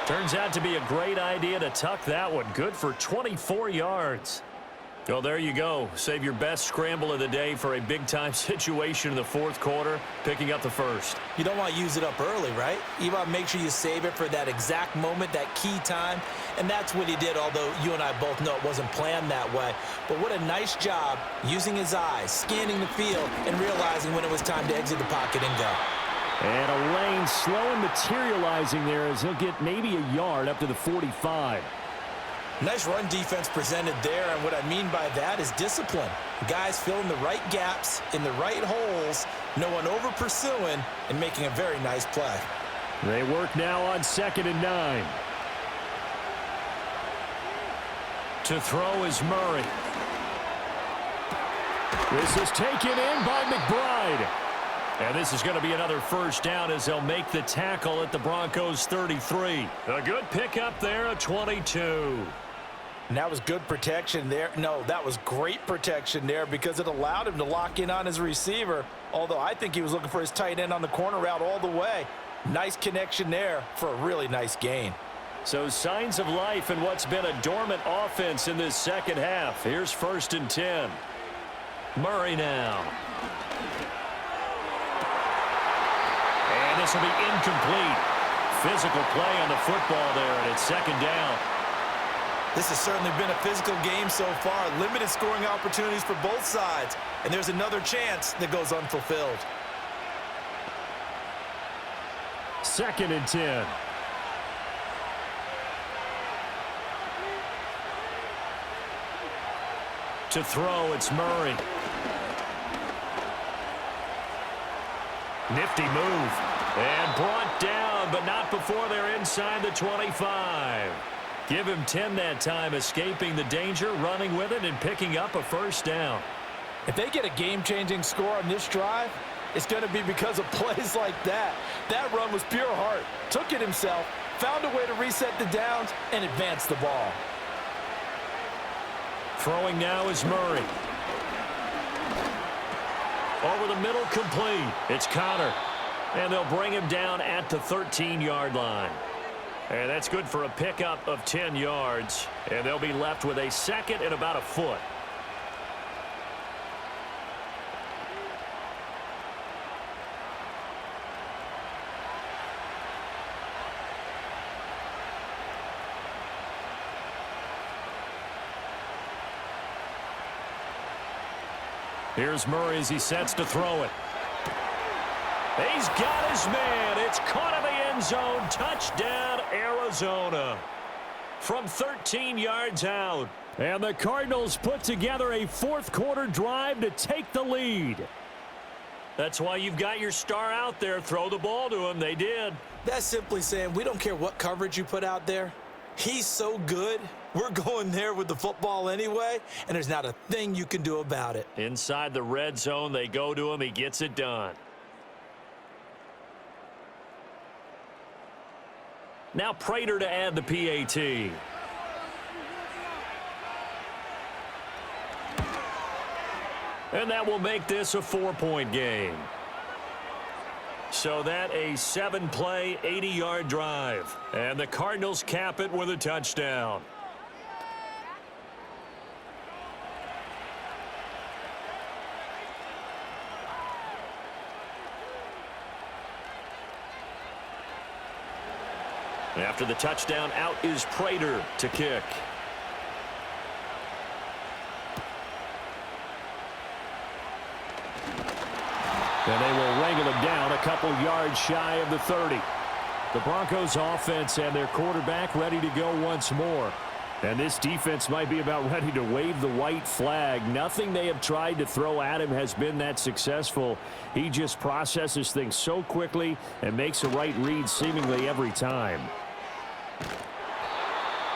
Turns out to be a great idea to tuck that one. Good for 24 yards. Well, there you go. Save your best scramble of the day for a big-time situation in the 4th quarter, picking up the 1st. You don't want to use it up early, right? You want to make sure you save it for that exact moment, that key time, and that's what he did, although you and I both know it wasn't planned that way. But what a nice job using his eyes, scanning the field, and realizing when it was time to exit the pocket and go. And a lane slow and materializing there as he'll get maybe a yard up to the 45. Nice run defense presented there, and what I mean by that is discipline. Guys filling the right gaps in the right holes, no one over pursuing, and making a very nice play. They work now on 2nd and 9. To throw is Murray. This is taken in by McBride. And this is going to be another first down as they'll make the tackle at the Broncos' 33. A good pickup there at 22. And that was good protection there. No, that was great protection there because it allowed him to lock in on his receiver, although I think he was looking for his tight end on the corner route all the way. Nice connection there for a really nice gain. So signs of life in what's been a dormant offense in this 2nd half. Here's 1st and 10. Murray now. And this will be incomplete. Physical play on the football there, and it's second down. This has certainly been a physical game so far. Limited scoring opportunities for both sides. And there's another chance that goes unfulfilled. 2nd and 10. To throw, it's Murray. Nifty move. And brought down, but not before they're inside the 25. Give him 10 that time, escaping the danger, running with it, and picking up a first down. If they get a game-changing score on this drive, it's going to be because of plays like that. That run was pure heart. Took it himself, found a way to reset the downs, and advance the ball. Throwing now is Murray. Over the middle, complete. It's Connor. And they'll bring him down at the 13-yard line. And that's good for a pickup of 10 yards. And they'll be left with a second and about a foot. Here's Murray as he sets to throw it. He's got his man. It's caught in the end zone. Touchdown, Arizona. From 13 yards out. And the Cardinals put together a fourth-quarter drive to take the lead. That's why you've got your star out there. Throw the ball to him. They did. That's simply saying we don't care what coverage you put out there. He's so good. We're going there with the football anyway, and there's not a thing you can do about it. Inside the red zone, they go to him. He gets it done. Now Prater to add the PAT. And that will make this a 4-point game. So that a 7-play, 80-yard drive. And the Cardinals cap it with a touchdown. After the touchdown, out is Prater to kick. And they will wrangle him down a couple yards shy of the 30. The Broncos offense and their quarterback ready to go once more. And this defense might be about ready to wave the white flag. Nothing they have tried to throw at him has been that successful. He just processes things so quickly and makes a right read seemingly every time.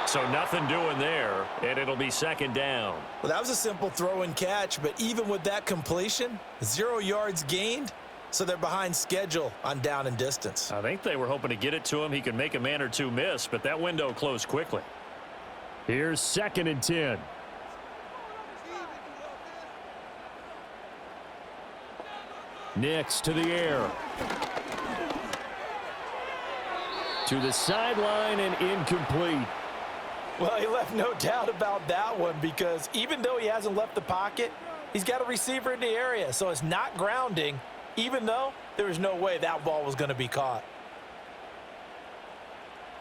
So nothing doing there, and it'll be second down. Well, that was a simple throw and catch, but even with that completion, 0 yards gained, so they're behind schedule on down and distance. I think they were hoping to get it to him. He could make a man or two miss, but that window closed quickly. Here's 2nd and 10. Nix to the air. To the sideline and incomplete. Well, he left no doubt about that one because even though he hasn't left the pocket, he's got a receiver in the area, so it's not grounding, even though there was no way that ball was going to be caught.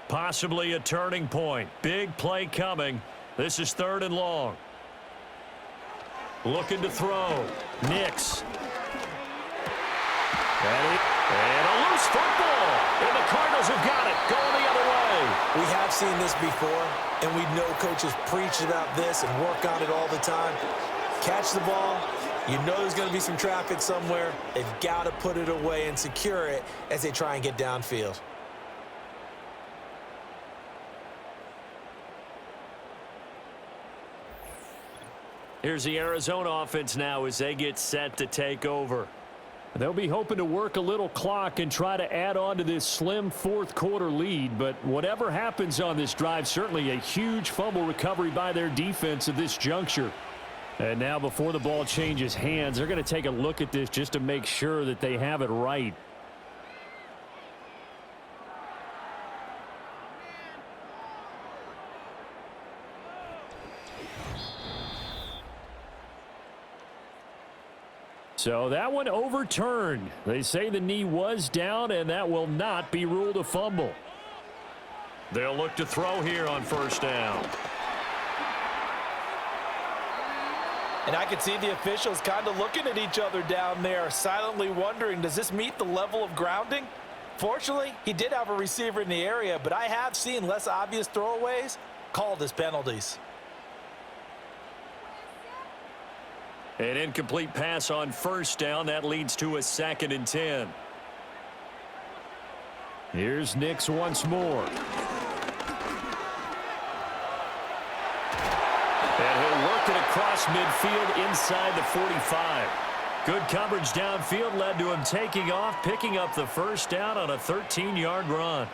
Possibly a turning point. Big play coming. This is 3rd and long. Looking to throw. Nix. And a loose football. And the Cardinals have got it. Going the other way. We have seen this before, and we know coaches preach about this and work on it all the time. Catch the ball. You know there's going to be some traffic somewhere. They've got to put it away and secure it as they try and get downfield. Here's the Arizona offense now as they get set to take over. They'll be hoping to work a little clock and try to add on to this slim fourth-quarter lead. But whatever happens on this drive, certainly a huge fumble recovery by their defense at this juncture. And now before the ball changes hands, they're going to take a look at this just to make sure that they have it right. So that one overturned. They say the knee was down, and that will not be ruled a fumble. They'll look to throw here on first down. And I could see the officials kind of looking at each other down there, silently wondering, does this meet the level of grounding? Fortunately, he did have a receiver in the area, but I have seen less obvious throwaways called as penalties. An incomplete pass on first down. That leads to a 2nd and 10. Here's Nix once more. And he'll work it across midfield inside the 45. Good coverage downfield led to him taking off, picking up the first down on a 13-yard run.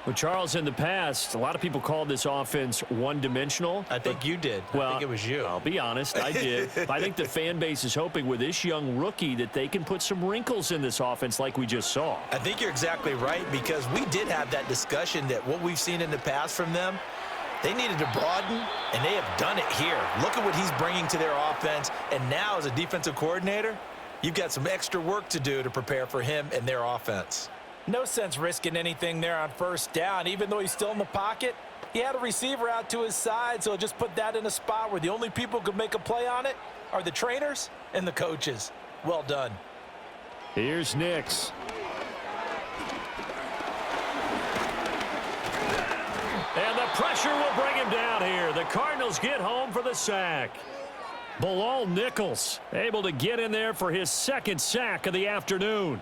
Well, Charles, in the past, a lot of people called this offense one-dimensional. I think you did. Well, I think it was you. I'll be honest, I did. I think the fan base is hoping with this young rookie that they can put some wrinkles in this offense like we just saw. I think you're exactly right, because we did have that discussion that what we've seen in the past from them, they needed to broaden, and they have done it here. Look at what he's bringing to their offense, and now as a defensive coordinator, you've got some extra work to do to prepare for him and their offense. No sense risking anything there on first down. Even though he's still in the pocket, he had a receiver out to his side, so just put that in a spot where the only people who could make a play on it are the trainers and the coaches. Well done. Here's Nix. And the pressure will bring him down here. The Cardinals get home for the sack. Bilal Nichols able to get in there for his 2nd sack of the afternoon.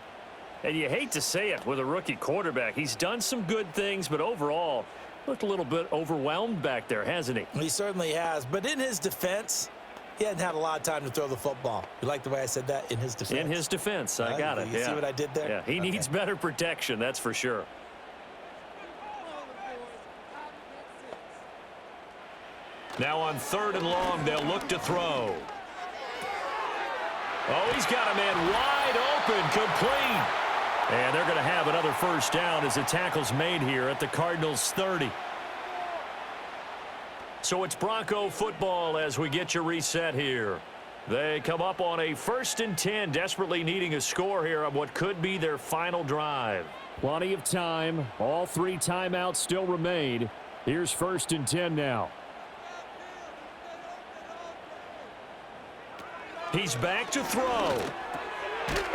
And you hate to say it with a rookie quarterback. He's done some good things, but overall, looked a little bit overwhelmed back there, hasn't he? He certainly has. But in his defense, he hasn't had a lot of time to throw the football. You like the way I said that? In his defense? In his defense. I got it. You see what I did there? Yeah, he needs better protection, that's for sure. Now on 3rd and long, they'll look to throw. Oh, he's got a man wide open, complete. And they're going to have another first down as the tackle's made here at the Cardinals' 30. So it's Bronco football as we get your reset here. They come up on a 1st and 10, desperately needing a score here on what could be their final drive. Plenty of time. All 3 timeouts still remain. Here's 1st and 10 now. He's back to throw.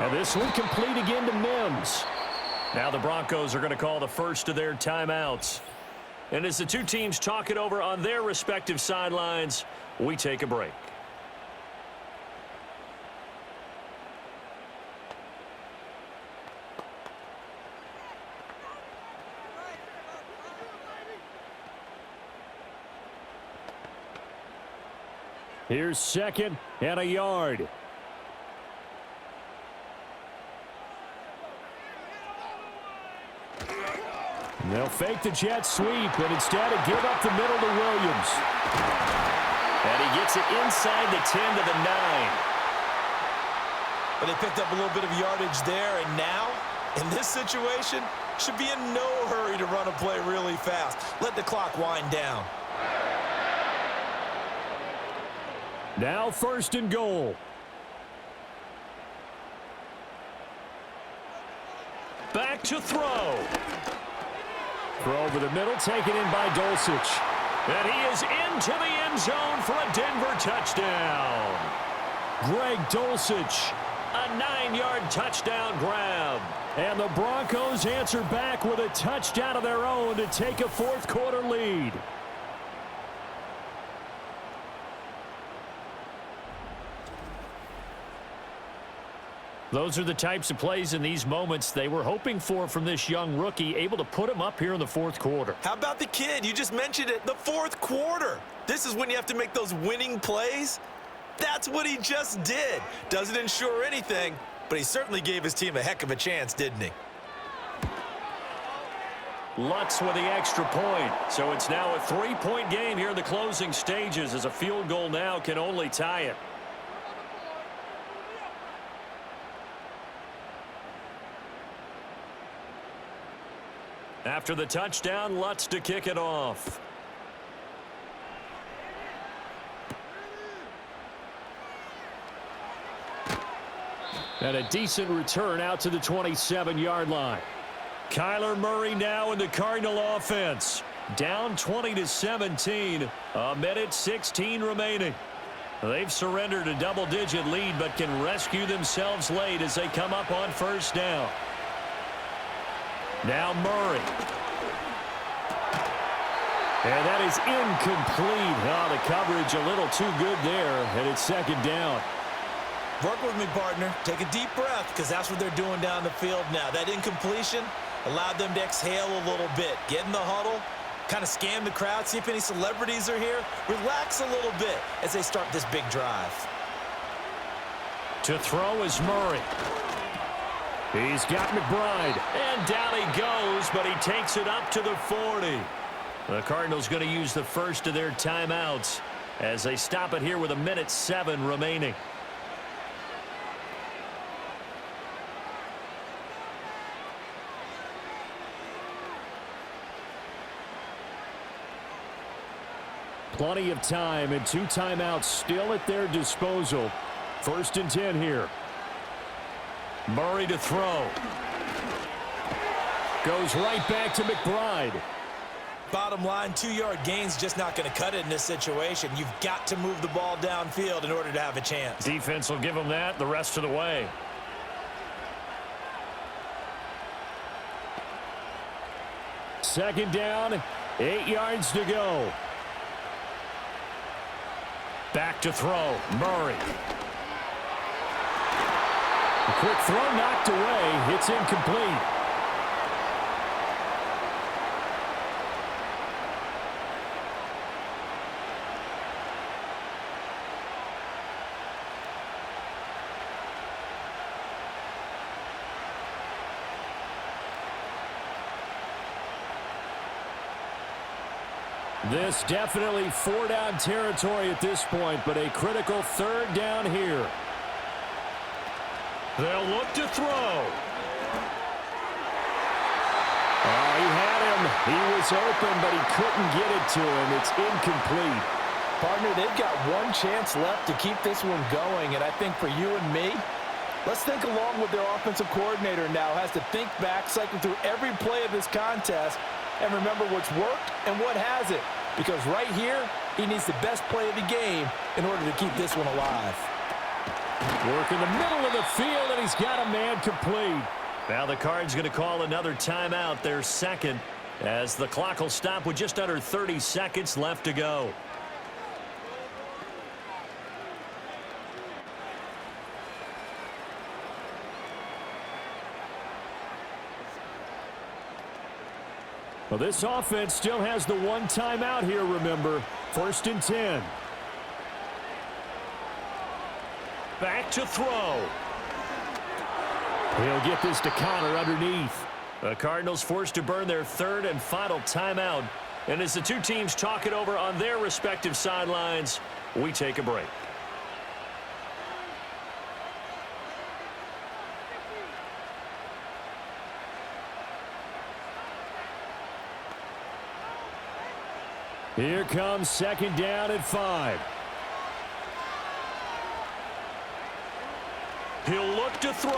And this one complete again to Mims. Now the Broncos are going to call the first of their timeouts. And as the two teams talk it over on their respective sidelines, we take a break. Here's 2nd and a yard. And they'll fake the jet sweep, and instead give up the middle to Williams. And he gets it inside the 10 to the 9. But they picked up a little bit of yardage there, and now, in this situation, should be in no hurry to run a play really fast. Let the clock wind down. Now 1st and goal. Back to throw. Throw over the middle, taken in by Dulcich. And he is into the end zone for a Denver touchdown. Greg Dulcich. A 9-yard touchdown grab. And the Broncos answer back with a touchdown of their own to take a 4th quarter lead. Those are the types of plays in these moments they were hoping for from this young rookie, able to put him up here in the 4th quarter. How about the kid? You just mentioned it, the 4th quarter. This is when you have to make those winning plays. That's what he just did. Doesn't ensure anything, but he certainly gave his team a heck of a chance, didn't he? Lutz with the extra point. So it's now a 3-point game here in the closing stages, as a field goal now can only tie it. After the touchdown, Lutz to kick it off. And a decent return out to the 27-yard line. Kyler Murray now in the Cardinal offense. Down 20-17. A minute 16 remaining. They've surrendered a double-digit lead but can rescue themselves late as they come up on first down. Now Murray. And that is incomplete. Oh, the coverage a little too good there, and it's second down. Work with me, partner. Take a deep breath, because that's what they're doing down the field now. That incompletion allowed them to exhale a little bit. Get in the huddle, kind of scan the crowd, see if any celebrities are here. Relax a little bit as they start this big drive. To throw is Murray. He's got McBride. And down he goes, but he takes it up to the 40. The Cardinals going to use the first of their timeouts as they stop it here with a minute 7 remaining. Plenty of time and 2 timeouts still at their disposal. 1st and 10 here. Murray to throw. Goes right back to McBride. Bottom line, 2-yard gain's just not going to cut it in this situation. You've got to move the ball downfield in order to have a chance. Defense will give them that the rest of the way. Second down, 8 yards to go. Back to throw, Murray. A quick throw knocked away. It's incomplete. This definitely 4-down territory at this point, but a critical 3rd down here. They'll look to throw. Oh, he had him. He was open, but he couldn't get it to him. It's incomplete. Partner, they've got one chance left to keep this one going, and I think for you and me, let's think along with their offensive coordinator now. Has to think back, cycle through every play of this contest, and remember what's worked and what hasn't. Because right here, he needs the best play of the game in order to keep this one alive. Work in the middle of the field, and he's got a man complete. Now the Cards going to call another timeout, their second, as the clock will stop with just under 30 seconds left to go. Well, this offense still has the one timeout here, remember. 1st and 10. Back to throw. He'll get this to counter underneath. The Cardinals forced to burn their 3rd and final timeout. And as the two teams talk it over on their respective sidelines, we take a break. Here comes 2nd down and 5. He'll look to throw.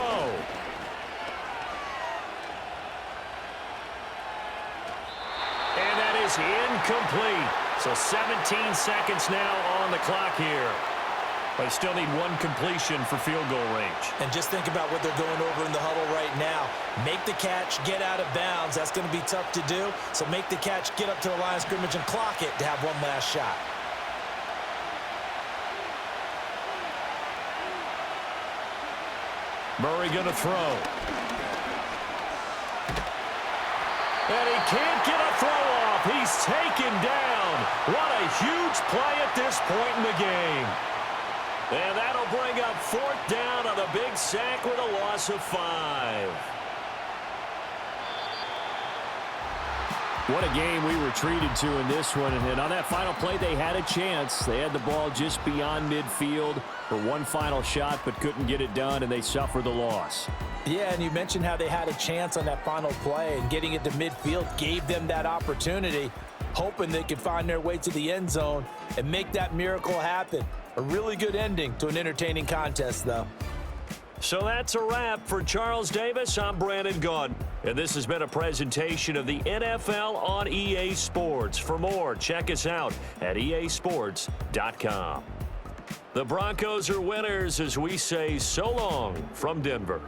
And that is incomplete. So 17 seconds now on the clock here. They still need one completion for field goal range. And just think about what they're going over in the huddle right now. Make the catch, get out of bounds. That's going to be tough to do. So make the catch, get up to the line of scrimmage, and clock it to have one last shot. Murray going to throw. And he can't get a throw off. He's taken down. What a huge play at this point in the game. And that'll bring up 4th down on a big sack with a loss of 5. What a game we were treated to in this one. And on that final play, they had a chance. They had the ball just beyond midfield for one final shot, but couldn't get it done, and they suffered the loss. Yeah, and you mentioned how they had a chance on that final play, and getting it to midfield gave them that opportunity, hoping they could find their way to the end zone and make that miracle happen. A really good ending to an entertaining contest, though. So that's a wrap for Charles Davis. I'm Brandon Gaudin, and this has been a presentation of the NFL on EA Sports. For more, check us out at easports.com. The Broncos are winners as we say so long from Denver.